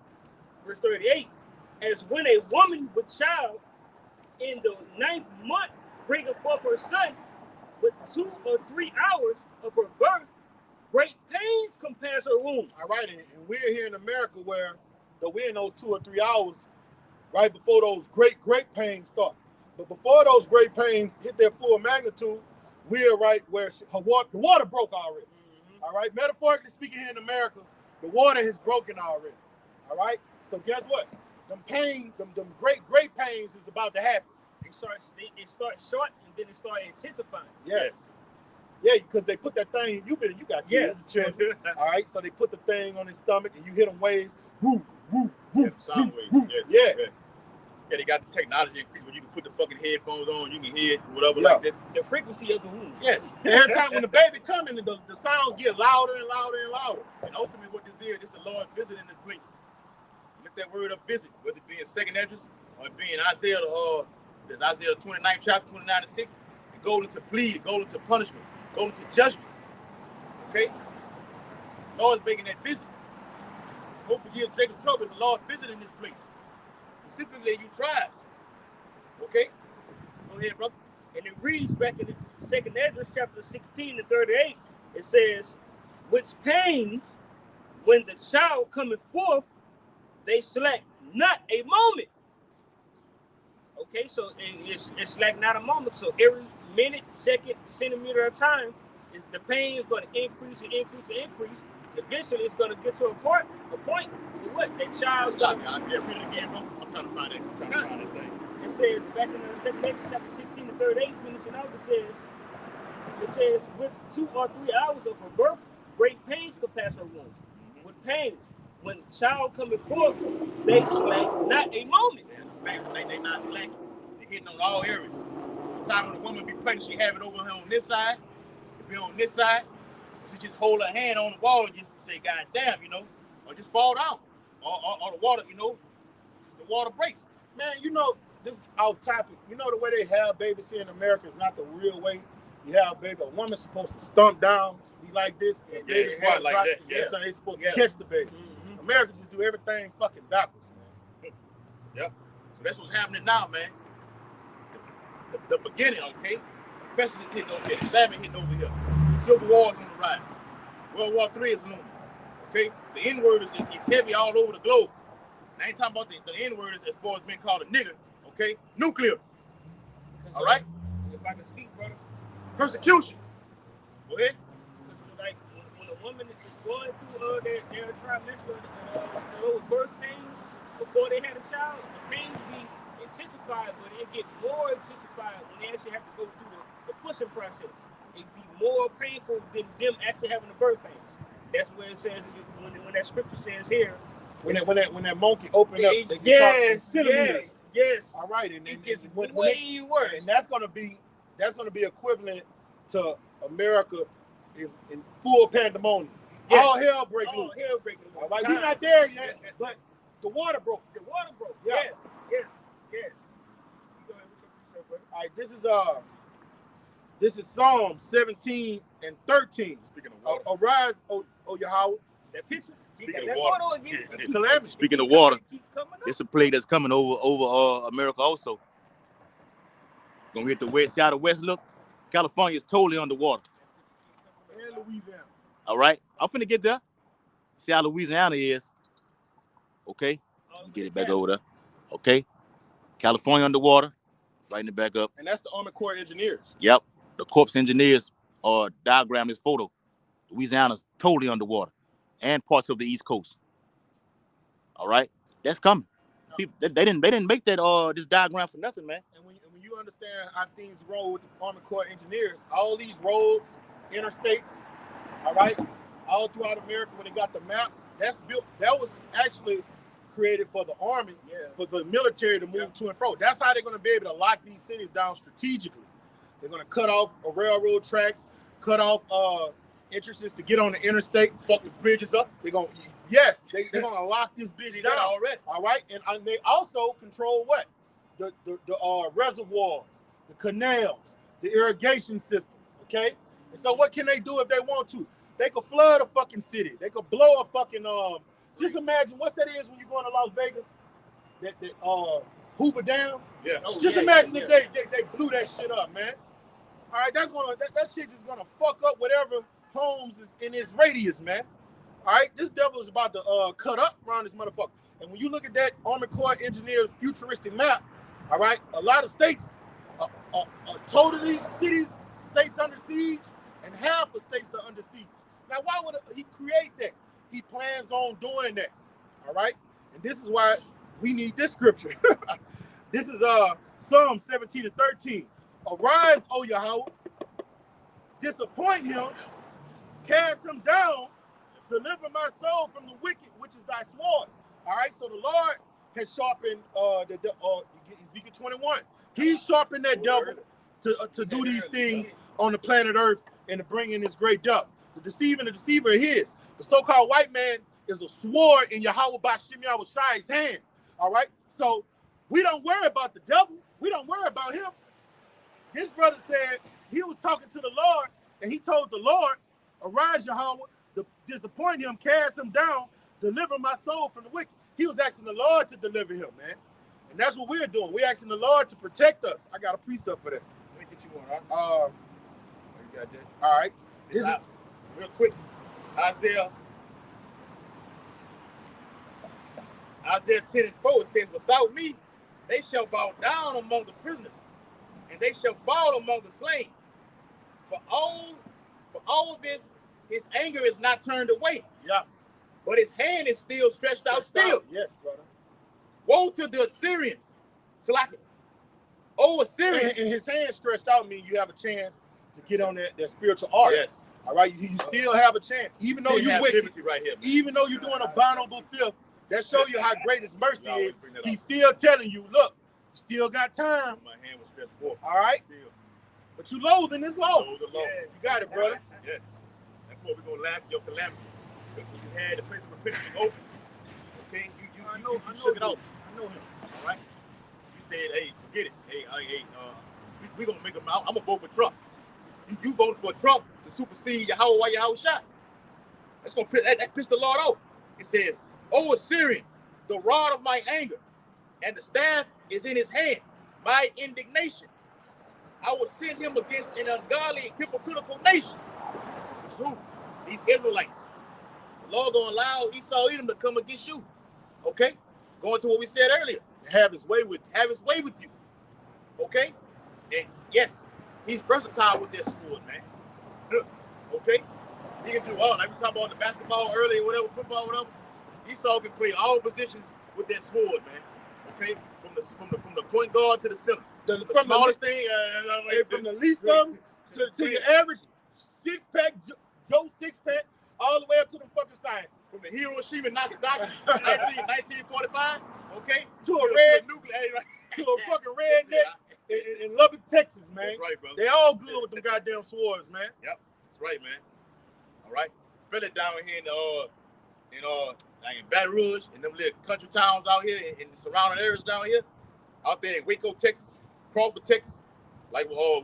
Speaker 3: Verse 38, as when a woman with child in the 9th month bringeth forth her son, with 2 or 3 hours of her birth, great pains compass her womb.
Speaker 1: All right, and we're here in America where we're in those 2 or 3 hours right before those great pains start. But before those great pains hit their full magnitude, we're right where the water broke already. Mm-hmm. All right, metaphorically speaking, here in America, the water has broken already. All right, so guess what? Them great pains is about to happen.
Speaker 3: It starts short and then it starts intensifying.
Speaker 1: Yes. Yeah, because they put that thing, you got kids, children. All right, so they put the thing on his stomach and you hit them waves. Woo, woo, woo.
Speaker 2: Yeah, sound waves.
Speaker 1: Woo.
Speaker 2: Yes. Yeah, they got the technology increase where you can put the fucking headphones on, you can hear it, whatever like this.
Speaker 3: The frequency of the womb.
Speaker 2: Yes.
Speaker 1: And every time when the baby comes in, the sounds get louder and louder and louder.
Speaker 2: And ultimately what this is the Lord visiting this place. Look that word up, visit, whether it be in 2nd Esdras or it be in Isaiah There's Isaiah 29th chapter, 29 and 6. It goes into plead, it goes into punishment, it goes into judgment. Okay? The Lord is making that visit. Hope forgive Jacob's trouble is the Lord visiting this place. Specifically you tribes. Okay? Go ahead, brother.
Speaker 3: And it reads back in the 2nd Ezra chapter 16 and 38, it says, which pains when the child cometh forth, they slack not a moment. Okay, so it's like not a moment. So every minute, second, centimeter of time, the pain is going to increase and increase and increase. Eventually, it's going to get to a point where what? That child's going to...
Speaker 2: Read it again, bro. I'm trying to find it. I'm trying to find that thing.
Speaker 3: It says, back in the 2nd Ezra chapter 16 and 38, finishing out, it says, with 2 or 3 hours of her birth, great pains could pass her womb. With pains, when the child cometh forth, they slack not a moment.
Speaker 2: They not slacking. They hitting on all areas. The time when the woman be pregnant, she have it over her on this side. It be on this side. She just hold her hand on the wall and just say, God damn, you know, or just fall down. Or the water, you know, the water breaks.
Speaker 1: Man, you know, this is off topic. You know the way they have babies here in America is not the real way. You have a baby, a woman's supposed to stump down, be like this. And
Speaker 2: it's squat like that. Yeah.
Speaker 1: So they're supposed to catch the baby. Mm-hmm. Americans just do everything fucking backwards, man.
Speaker 2: Yep. So that's what's happening now, man. The beginning, okay? Especially is hitting over here. The famine hitting over here. The Civil War is on the rise. World War III is looming. Okay? The N-word is heavy all over the globe. And I ain't talking about the N-word as far as being called a nigger. Okay? Nuclear. All right?
Speaker 3: If I can speak, brother.
Speaker 2: Persecution. Go ahead.
Speaker 3: Like when a woman is going through their trimester, those birth pains before they had a child, the pains be intensified, but it get more intensified when they actually have to go through the pushing process. It be more painful than them actually having the birth pains. That's where it says when that scripture says here.
Speaker 1: When that monkey opened up, they get centimeters.
Speaker 3: Yes.
Speaker 1: All right, and
Speaker 3: it gets
Speaker 1: way
Speaker 3: worse.
Speaker 1: And that's gonna be equivalent to America is in full pandemonium. Yes. All hell break loose. All right, we're not there yet, but the water broke. Yeah.
Speaker 3: Yes.
Speaker 1: All right, this is Psalm 17 and 13.
Speaker 2: Speaking of water.
Speaker 1: Arise, O Yahweh.
Speaker 3: That picture.
Speaker 2: Speaking of water.
Speaker 1: It's calamity.
Speaker 2: Speaking of water, it's a plague that's coming over America also. Gonna hit the west side of West. Look, California is totally underwater.
Speaker 1: And Louisiana.
Speaker 2: All right, I'm finna get there. See how Louisiana is. Okay, get it back over there. Okay, California underwater. Lighten it back up.
Speaker 1: And that's the Army Corps engineers.
Speaker 2: Yep, the Corps engineers diagram this photo. Louisiana's totally underwater, and parts of the East Coast. All right, that's coming. People, they didn't make that this diagram for nothing, man.
Speaker 1: And when you understand how things roll with the Army Corps engineers, all these roads, interstates, all right, all throughout America, when they got the maps, that was actually created for the Army, for the military to move to and fro. That's how they're going to be able to lock these cities down strategically. They're going to cut off railroad tracks, cut off entrances to get on the interstate, fuck the bridges up. They're going to lock this bitch down already. All right, and they also control what? The reservoirs, the canals, the irrigation systems. Okay, and so what can they do if they want to? They could flood a fucking city. They could blow a fucking Just imagine what's that is when you go into Las Vegas, that Hoover Dam.
Speaker 2: Yeah.
Speaker 1: Just imagine if they blew that shit up, man. All right, that shit is gonna fuck up whatever homes is in its radius, man. All right, this devil is about to cut up around this motherfucker. And when you look at that Army Corps engineer's futuristic map, all right, a lot of states are totally states under siege, and half of states are under siege. Now, why would he create that? He plans on doing that, all right? And this is why we need this scripture. This is Psalm 17 and 13. Arise, O Yahweh, disappoint him, cast him down, deliver my soul from the wicked, which is thy sword. All right, so the Lord has sharpened Ezekiel 21. He's sharpened that devil to do these things on the planet Earth and to bring in this great death. The deceiver is his. The so-called white man is a sword in Yahweh Bashim Yahushai's hand. All right? So we don't worry about the devil. We don't worry about him. This brother said he was talking to the Lord, and he told the Lord, arise, Yahweh, disappoint him, cast him down, deliver my soul from the wicked. He was asking the Lord to deliver him, man. And that's what we're doing. We're asking the Lord to protect us. I got a precept for that.
Speaker 2: Let me get you one, right? You got that?
Speaker 1: All right.
Speaker 2: Real quick, Isaiah 10:4, it says, without me, they shall bow down among the prisoners, and they shall fall among the slain. For all this, his anger is not turned away.
Speaker 1: Yeah.
Speaker 2: But his hand is still stretched out still.
Speaker 1: Yes, brother.
Speaker 2: Woe to the Assyrian. It's like, oh, Assyrian.
Speaker 1: And his hand stretched out means you have a chance to get on that spiritual arc.
Speaker 2: Yes.
Speaker 1: All right. You still have a chance. Even though you're wicked,
Speaker 2: right here,
Speaker 1: even though you're doing abominable filth, that show you how great his mercy is. He's still telling you, look, you still got time.
Speaker 2: My hand was stretched forth.
Speaker 1: All right.
Speaker 2: Still.
Speaker 1: But you loathing this law.
Speaker 2: Loathe the law.
Speaker 1: Yeah, you got it, brother.
Speaker 2: Yes. Therefore, we're going to laugh at your calamity. Because you had the place of repentance open. Okay? You shook it off.
Speaker 1: I know him.
Speaker 2: All right? You said, hey, forget it. Hey, we're going to make him out. I'm going to vote for Trump. You voted for Trump to supersede Yahweh while Yahweh shot. That's going to that piss the Lord off. It says, O Assyrian, the rod of my anger, and the staff is in his hand, my indignation. I will send him against an ungodly and hypocritical nation. Which is who? These Israelites. The Lord gonna allow Esau Edom to come against you. Okay? Going to what we said earlier.
Speaker 1: Have his way with
Speaker 2: you. Okay? And yes, he's versatile with that sword, man. Okay? He can do all. Like we talked about the basketball earlier, whatever, football, whatever. Esau can play all positions with that sword, man. Okay? From the point guard to the center.
Speaker 1: The
Speaker 2: smallest thing,
Speaker 1: from the least of them to your average six-pack, Joe six-pack, all the way up to the fucking scientists.
Speaker 2: From the Hiroshima, Nagasaki, 1945, okay?
Speaker 1: To a fucking redneck in Lubbock, Texas, man.
Speaker 2: That's right, brother.
Speaker 1: They all good with them goddamn swords, man.
Speaker 2: Yep, that's right, man. All right? Especially down here in Baton Rouge, in them little country towns out here, in the surrounding areas down here, out there in Waco, Texas, Crawford, Texas, like where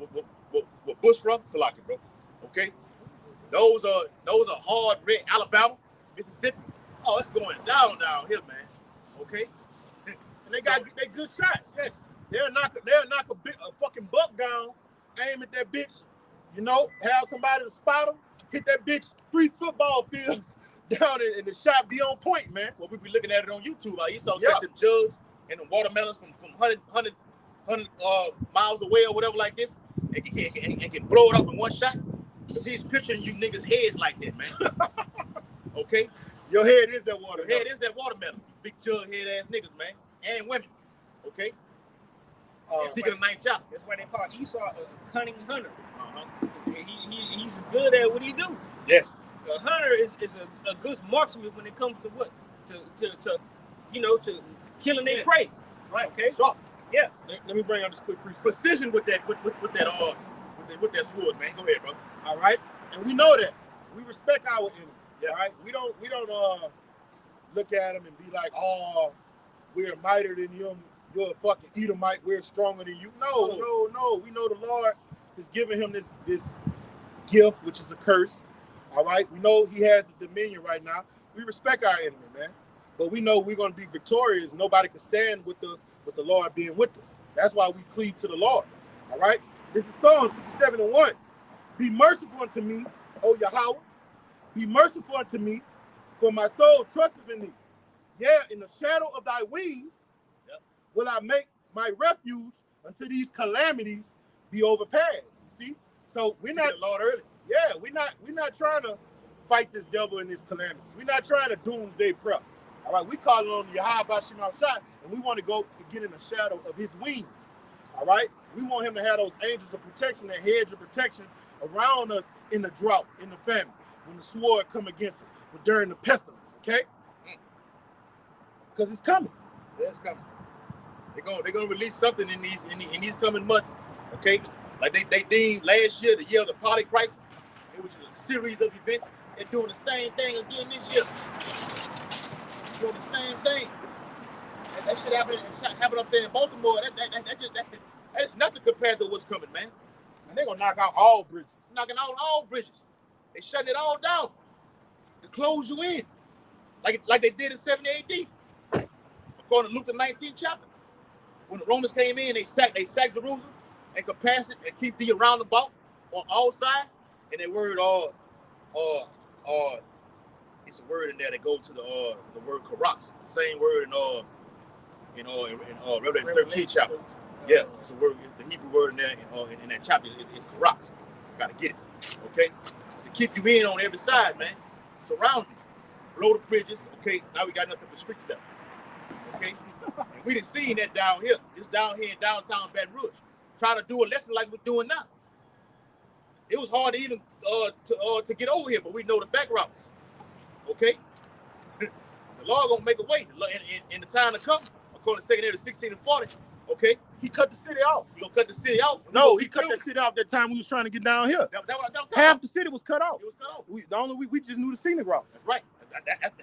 Speaker 2: Bush from, Salaki, bro. Okay, those are hard red. Alabama, Mississippi. Oh, it's going down here, man. Okay,
Speaker 1: and they good shots. Yes, they'll knock a fucking buck down, aim at that bitch. You know, have somebody to spot them, hit that bitch 3 football fields down and the shot be on point, man.
Speaker 2: Well, we be looking at it on YouTube. Like you saw them jugs and the watermelons from 100 miles away or whatever like this, and can blow it up in one shot. Because he's picturing you niggas' heads like that, man. Okay?
Speaker 1: Your head is that watermelon.
Speaker 2: Your head is that watermelon. Big jug head ass niggas, man. And women. Okay? Secret of Ninth chapter.
Speaker 3: That's why they call Esau a cunning hunter.
Speaker 2: Uh-huh.
Speaker 3: He's good at what he do.
Speaker 2: Yes.
Speaker 3: A hunter is a good marksman when it comes to what? To killing their prey.
Speaker 1: Right.
Speaker 3: Okay.
Speaker 1: Sure.
Speaker 3: Yeah.
Speaker 1: Let me bring up this quick precept.
Speaker 2: Precision with that sword, man. Go ahead, bro.
Speaker 1: All right. And we know that. We respect our enemy.
Speaker 2: Yeah.
Speaker 1: All right. We don't look at him and be like, oh, we're mightier than him. You're a fucking Edomite. We're stronger than you. No. We know the Lord has given him this gift, which is a curse. All right. We know he has the dominion right now. We respect our enemy, man. But we know we're going to be victorious. Nobody can stand with us, with the Lord being with us. That's why we cleave to the Lord. All right? This is Psalms 57:1. Be merciful unto me, O Yahweh. Be merciful unto me, for my soul trusteth in thee. Yeah, in the shadow of thy wings will I make my refuge until these calamities be overpassed. You see? So we're not
Speaker 2: the Lord early.
Speaker 1: Yeah, we're not trying to fight this devil in his calamities. We're not trying to doomsday prep. All right, we call it on Yahweh Shema Shai, and we want to go to get in the shadow of his wings. All right, we want him to have those angels of protection, that hedge of protection around us in the drought, in the famine, when the sword come against us, during the pestilence. Okay, because it's coming.
Speaker 2: Yeah, it's coming. They're gonna release something in these coming months. Okay, like they deemed last year, the year of the poly crisis, which is a series of events. They're doing the same thing again this year. Doing the same thing. That shit happened up there in Baltimore. That is nothing compared to what's coming, man.
Speaker 1: And they're gonna knock out all bridges.
Speaker 2: Knocking out all bridges. They shutting it all down to close you in, like they did in 70 AD, according to Luke the 19th chapter. When the Romans came in, they sacked Jerusalem and could pass it and keep thee around about on all sides. And they word it's a word in there that goes to the word karas, the same word in Revelation 13 chapter. Yeah, it's a word. It's the Hebrew word in there in that chapter is karas. Gotta get it, okay? It's to keep you in on every side, man. Surround you, blow the bridges. Okay, now we got nothing but streets left. Okay, and we done seen that down here. Just down here in downtown Baton Rouge, trying to do a lesson like we're doing now. It was hard to even to get over here, but we know the back routes. Okay, the Lord gonna make a way in the time to come, according to 2 Edward 16 and 40. Okay,
Speaker 1: He cut the city off.
Speaker 2: he gonna cut the city off.
Speaker 1: No, he cut the city off that time we was trying to get down here.
Speaker 2: That what I'm talking
Speaker 1: Half
Speaker 2: about.
Speaker 1: the city was cut off.
Speaker 2: It was cut off.
Speaker 1: We just knew the scenic route.
Speaker 2: That's right. That's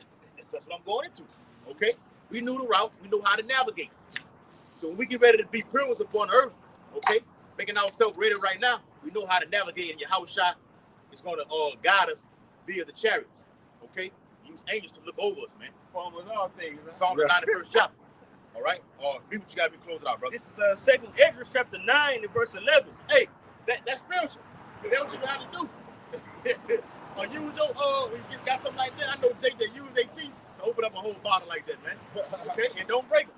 Speaker 2: what I'm going into. Okay, we knew the routes. We knew how to navigate. So when we get ready to be princes upon earth, okay, making ourselves ready right now, we know how to navigate. And your house shot is going to guide us via the chariots. Okay, use angels to look over us, man.
Speaker 3: Farmers all things. Huh?
Speaker 2: Psalm the 91st chapter. All right, read what you got me closing out, brother.
Speaker 3: This is 2 Edward chapter 9 and verse 11.
Speaker 2: Hey, that's spiritual. That's what you got to do. Unusual, when you got something like that, I know Jake that use their teeth to open up a whole bottle like that, man. Okay, and don't break them.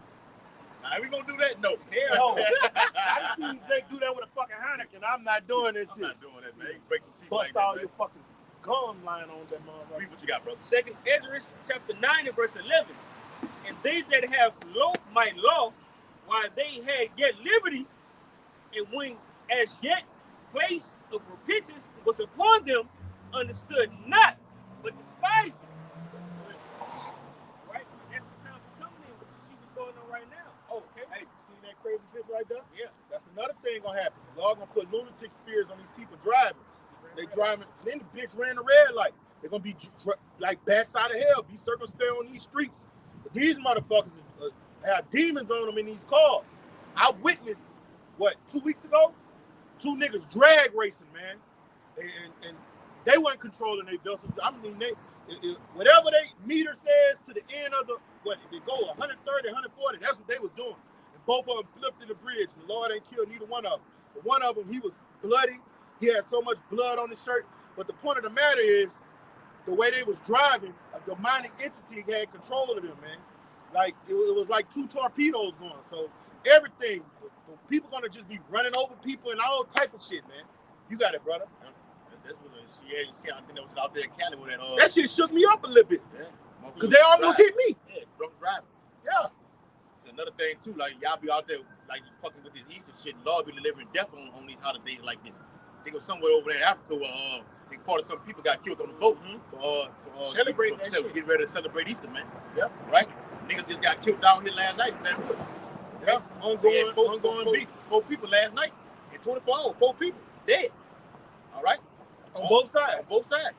Speaker 2: Now, we gonna do that? No.
Speaker 1: Hell no. I seen Jake do that with a fucking Heineken. I'm not doing this shit.
Speaker 2: I'm not doing that, man. You break them teeth
Speaker 1: Bust
Speaker 2: like that,
Speaker 1: all
Speaker 2: man.
Speaker 1: your fucking gum lying on that motherfucker.
Speaker 2: Read what you got, brother.
Speaker 3: 2 Edward chapter 9 and verse 11. And they that have might law, while they had yet liberty, and when as yet place of repentance was upon them, understood not, but despised it. Right? That's the time for coming in. What you see what's going on right now.
Speaker 1: Oh, okay. Hey, see that crazy bitch right there?
Speaker 3: Yeah.
Speaker 1: That's another thing gonna happen. The Lord gonna put lunatic spirits on these people driving. They driving, and then the bitch ran the red light. They're gonna be like bats out of hell, be circumspect on these streets. But these motherfuckers have demons on them in these cars. I witnessed, 2 weeks ago? 2 niggas drag racing, man. And they weren't controlling their vessels. I mean, whatever they meter says to the end of they go 130, 140, that's what they was doing. And both of them flipped in the bridge. The Lord ain't killed neither one of them. But one of them, he was bloody. He had so much blood on his shirt. But the point of the matter is, the way they was driving, a demonic entity had control of them, man. Like, it was like 2 torpedoes going. So everything, the people gonna just be running over people and all type of shit, man. You got it, brother.
Speaker 2: That's what you see. I think that was out there in Cali with that.
Speaker 1: That shit shook me up a little bit.
Speaker 2: Yeah.
Speaker 1: Because they almost hit me.
Speaker 2: Yeah, drunk driving.
Speaker 1: Yeah.
Speaker 2: It's another thing too. Like y'all be out there, like fucking with this Easter shit. Lord be delivering death on these holidays like this. They go somewhere over there in Africa where part of some people got killed on the boat for getting ready to celebrate Easter, man. Yep. Right? Niggas just got killed down here last night, man.
Speaker 1: Yeah. Ongoing beef.
Speaker 2: 4 people last night in 24 hours. 4 people dead. All right.
Speaker 1: On both sides.
Speaker 2: On both sides.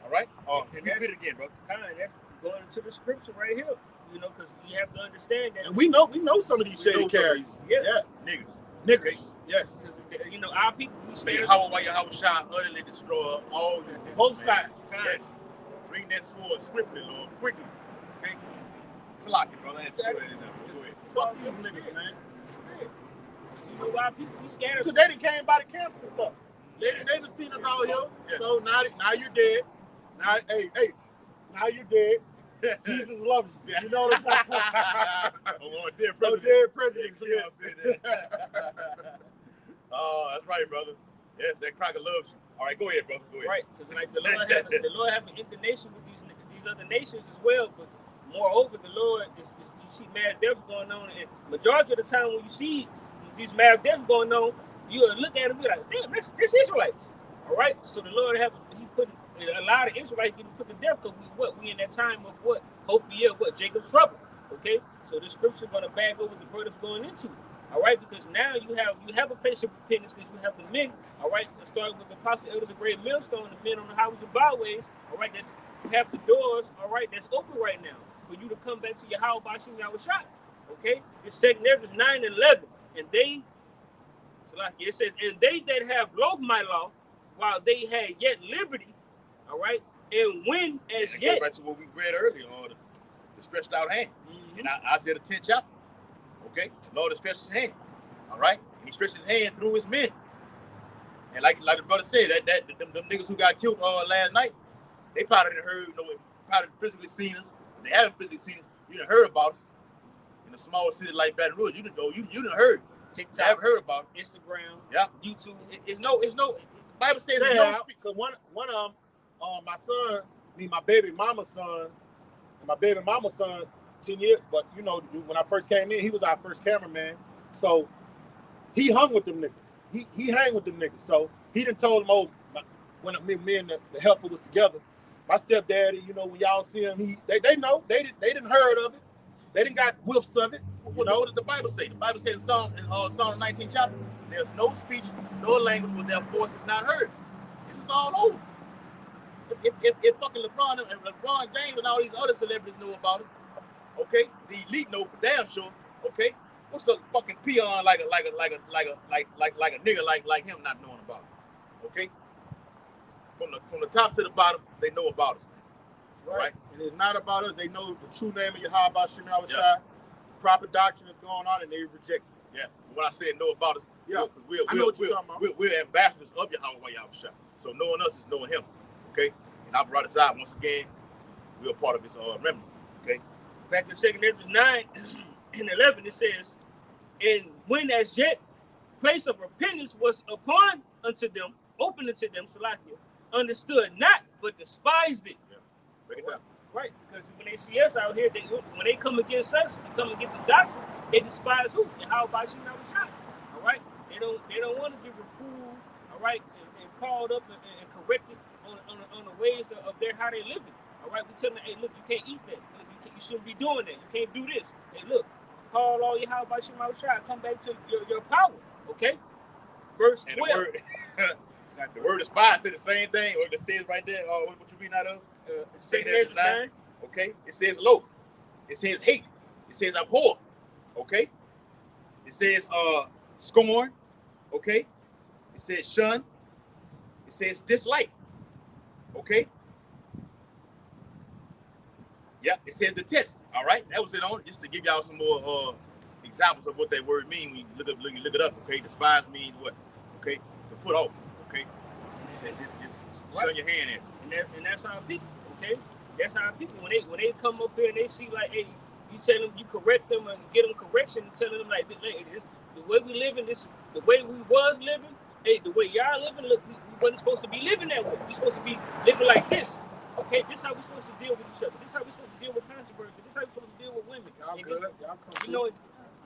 Speaker 2: All right.
Speaker 3: And
Speaker 2: repeat it again, bro.
Speaker 3: That's going into the scripture right here. You know, because you have to understand that.
Speaker 1: And we know some of these shady characters.
Speaker 3: Yeah.
Speaker 2: Niggas.
Speaker 1: Yes.
Speaker 3: You know, our people, we stand
Speaker 2: how shall utterly destroy all your niggas,
Speaker 1: both sides.
Speaker 2: Yes. Bring that sword swiftly, Lord, quickly. Okay? It's a lot, brother. I had to do that. Go ahead.
Speaker 1: Fuck these niggas, man.
Speaker 3: You know why people be scared?
Speaker 1: Because they done came by the camps and stuff. They done seen us out here. Yes. So now you're dead. Now, hey, now you're dead. Jesus loves you. You know what I'm saying?
Speaker 2: Dead president. Oh, that's right, brother. Yes, that cracker loves you. All right, go ahead, brother. Go ahead.
Speaker 3: Right, because like the Lord have an inclination with these other nations as well. But moreover, the Lord you see mass deaths going on, and majority of the time when you see these mass deaths going on, you look at them and be like, damn, this Israelites. All right, so the Lord he put a lot of Israelites getting put to death because we in that time of hopefully Jacob's trouble. Okay, so the scripture gonna bag over the brothers going into. All right, because now you have a place of repentance because you have the men. All right, starting with the apostle elders of great millstone, the men on the highways and byways. All right, you have the doors. All right, that's open right now for you to come back to your house by seeing our shot. Okay, it's 2 Ezra 9 and 11. And they, so like it says, and they that have loathed my law, while they had yet liberty, all right, and when as
Speaker 2: And
Speaker 3: yet.
Speaker 2: go back to what we read earlier on the stretched out hand. Mm-hmm. And Isaiah the 10th chapter. Okay, the Lord stretched his hand. All right, and he stretched his hand through his men. And like the brother said, them niggas who got killed last night, they probably didn't heard, probably physically seen us. They haven't physically seen us. You done heard about us. In a small city like Baton Rouge, you done heard.
Speaker 3: TikTok,
Speaker 2: haven't heard about it.
Speaker 3: Instagram,
Speaker 2: yeah,
Speaker 3: YouTube.
Speaker 2: It's no. The Bible says
Speaker 1: because one of them, my son, my baby mama's son, 10 years. But when I first came in, he was our first cameraman, so he hung with them niggas. He hang with them niggas. So he done told them, when me and the helper was together, my stepdaddy, when y'all see him, they know they didn't heard of it. They didn't got whiffs of it.
Speaker 2: What did the Bible say? The Bible says in Psalm 19 chapter, there's no speech, no language where their voice is not heard. This is all over. If fucking LeBron James and all these other celebrities know about us, okay, the elite know for damn sure, okay. What's a fucking peon like a nigga like him not knowing about it? Okay? From the top to the bottom, they know about us.
Speaker 1: Right. And it's not about us. They know the true name of Yahweh Shem Yahushua. Proper doctrine is going on, and they reject it.
Speaker 2: Yeah. When I said know about us, because
Speaker 1: I know what you're talking about.
Speaker 2: We're ambassadors of Yahweh Yahushua. So knowing us is knowing him. Okay? And I brought this out once again. We're a part of his remnant. Okay?
Speaker 3: Back to 2 Ezra 9 and 11, it says, and when as yet place of repentance was upon unto them, open unto them, Salakia, understood not, but despised it.
Speaker 2: Yeah. Break it down.
Speaker 3: Right, because when they see us out here, when they come against us, they come against the doctrine, they despise who? And how about you never shot? All right, they don't want to get reproved, all right, and called up and corrected on the ways of how they living. All right, we tell them, hey, look, you can't eat that. Look, you shouldn't be doing that. You can't do this. Hey, look, call all your how about you never shot. Come back to your power. Okay, verse 12.
Speaker 2: The word despise said the same thing, or it says right there. What you reading out of?
Speaker 3: 2 Ezra 9.
Speaker 2: Okay, it says loathe. It says hate. It says abhor. Okay. It says scorn. Okay. It says shun. It says dislike. Okay. Yep. It says detest. All right. That was it on just to give y'all some more examples of what that word means when you look it up. Okay. Despise means what? Okay. To put off. Okay. Just shun your hand in.
Speaker 3: And that's how people. Okay. That's how people when they come up here and they see like, hey, you tell them, you correct them and get them correction, and telling them like, hey, this, the way we living, this the way we was living, hey, the way y'all living, look, we wasn't supposed to be living that way. We supposed to be living like this. Okay, this is how we supposed to deal with each other. This is how we supposed to deal with controversy. This is how we supposed to deal with women.
Speaker 1: Y'all good. Y'all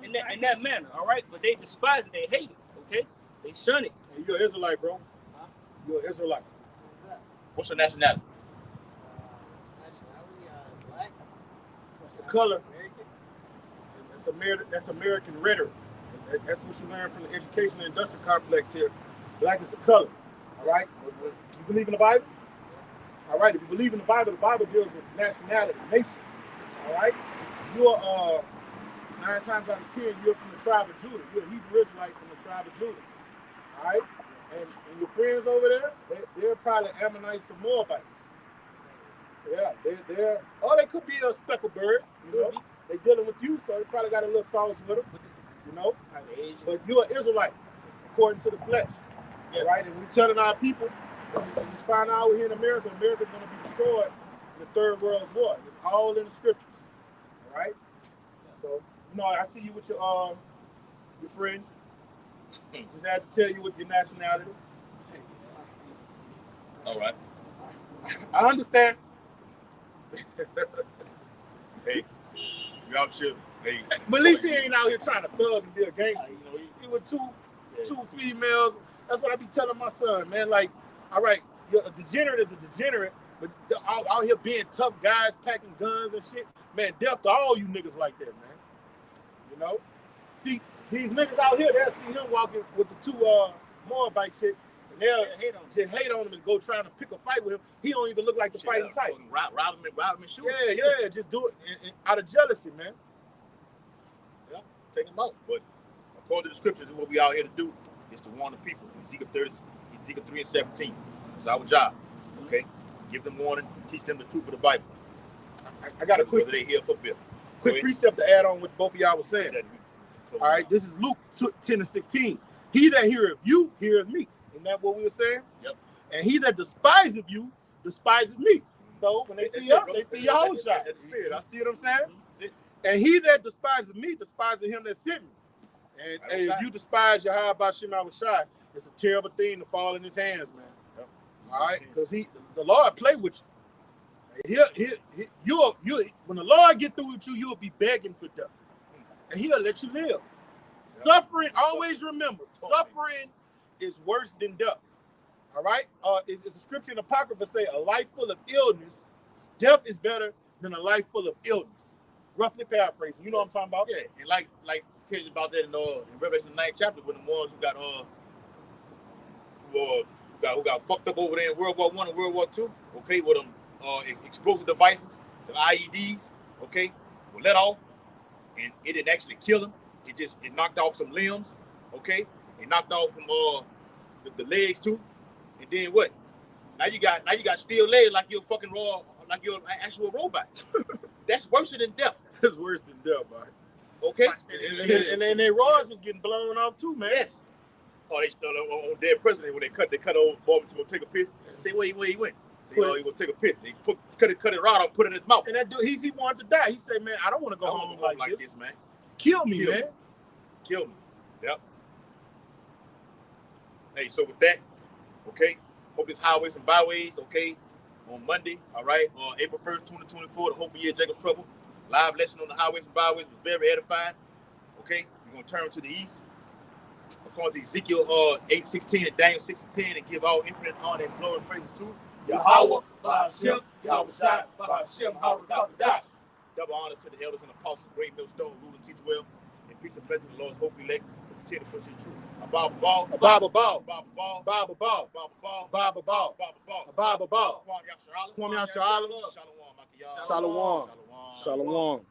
Speaker 3: in that manner, all right. But they despise it. They hate it. Okay, they shun it.
Speaker 1: Hey, you're an Israelite, bro. You're an Israelite.
Speaker 2: What's your nationality?
Speaker 1: It's a color. That's American rhetoric. That's what you learn from the education and industrial complex here. Black is a color. All right? You believe in the Bible? All right. If you believe in the Bible deals with nationality, nation. All right? You're 9 times out of 10, you're from the tribe of Judah. You're a Hebrew Israelite from the tribe of Judah. All right? And your friends over there, they're probably Ammonites and Moabites. Yeah, they're they could be a speckled bird, They dealing with you, so they probably got a little sauce with them, But you're an Israelite, according to the flesh, right? And we're telling our people, when we find out we're here in America's going to be destroyed in the Third World War. It's all in the scriptures, all right? So, I see you with your friends. Just had to tell you what your nationality.
Speaker 2: All right.
Speaker 1: I understand.
Speaker 2: Hey, you out here. Hey,
Speaker 1: but at least he ain't out here trying to thug and be a gangster. He with two females. That's what I be telling my son, man. Like, all right, a degenerate is a degenerate, but out here being tough guys, packing guns and shit, man, death to all you niggas like that, man. See, these niggas out here, they'll see him walking with the 2 Moabite chicks. They'll hate on him and go trying to pick a fight with him. He don't even look like the fighting type.
Speaker 2: Rob him and shoot him.
Speaker 1: Yeah, just do it out of jealousy, man.
Speaker 2: take them out. But according to the scriptures, what we out here to do is to warn the people. Ezekiel 3:17. That's our job. Okay? Give them warning and teach them the truth of the Bible.
Speaker 1: I got a quick,
Speaker 2: whether they hear for Bill.
Speaker 1: quick precept to add on what both of y'all was saying. All right, this is Luke 10:16. He that heareth you, heareth me. Isn't that what we were saying?
Speaker 2: Yep.
Speaker 1: And he that despiseth you, despises me. So when they see y'all, they see Yahweh shot.
Speaker 2: That's the spirit.
Speaker 1: See what I'm saying? And he that despises me, despises him that sent me. And if you despise Yahweh Bashim Shai, it's a terrible thing to fall in his hands, man.
Speaker 2: Yep.
Speaker 1: All right, because the Lord play with you. You when the Lord get through with you, you'll be begging for death, and He'll let you live. Yep. Suffering, always remember, suffering is worse than death. All right, it's a scripture in the Apocrypha say a life full of illness, death is better than a life full of illness. Roughly paraphrasing, you know what I'm talking about?
Speaker 2: Yeah, and like tell you about that in Revelation 9th chapter, when the ones who got fucked up over there in World War I and World War II, okay, with them explosive devices, the IEDs, okay, were let off, and it didn't actually kill them. It knocked off some limbs, okay. It knocked off from the legs too, and then what? Now you got steel legs like you're fucking like you're an actual robot. That's worse than death.
Speaker 1: That's worse than death, man.
Speaker 2: Okay.
Speaker 1: And then their rods was getting blown off too, man.
Speaker 2: Yes. Oh, they on dead president when they cut old Bobby to go take a piss. Say where he went. Say, he gonna take a piss. They cut it right off, put it in his mouth.
Speaker 1: And that dude, he wanted to die. He said, man, I don't want to go home like this,
Speaker 2: man.
Speaker 1: Kill me, man.
Speaker 2: Kill me. Yep. Hey, so with that, okay, hope this highways and byways, okay, on Monday, all right, April 1st, 2024, the Hope for Year Jacob's Trouble. Live lesson on the highways and byways was very edifying. Okay, we're going to turn to the east. According to Ezekiel 8:16 and Daniel 6:10, and give all infinite honor and glory and praise to
Speaker 3: Yahweh, Ba'ashem, Yahweh Shai, Ba'ashem, Hawadash.
Speaker 2: Double honors to the elders and apostles, great millstone, rule and teach well, and peace and blessing to the Lord's hope elect, who continue to push his truth. A Bible ball.
Speaker 1: Bible ball.
Speaker 2: Bible ball.
Speaker 1: Bible ball.
Speaker 2: Bible ball.
Speaker 1: Bible ball.
Speaker 2: Bible ball.
Speaker 1: Bible ball.
Speaker 2: Kwam Yasharala.
Speaker 1: Kwam Yasharala.
Speaker 2: Shalom.
Speaker 1: Shalom. Shalom.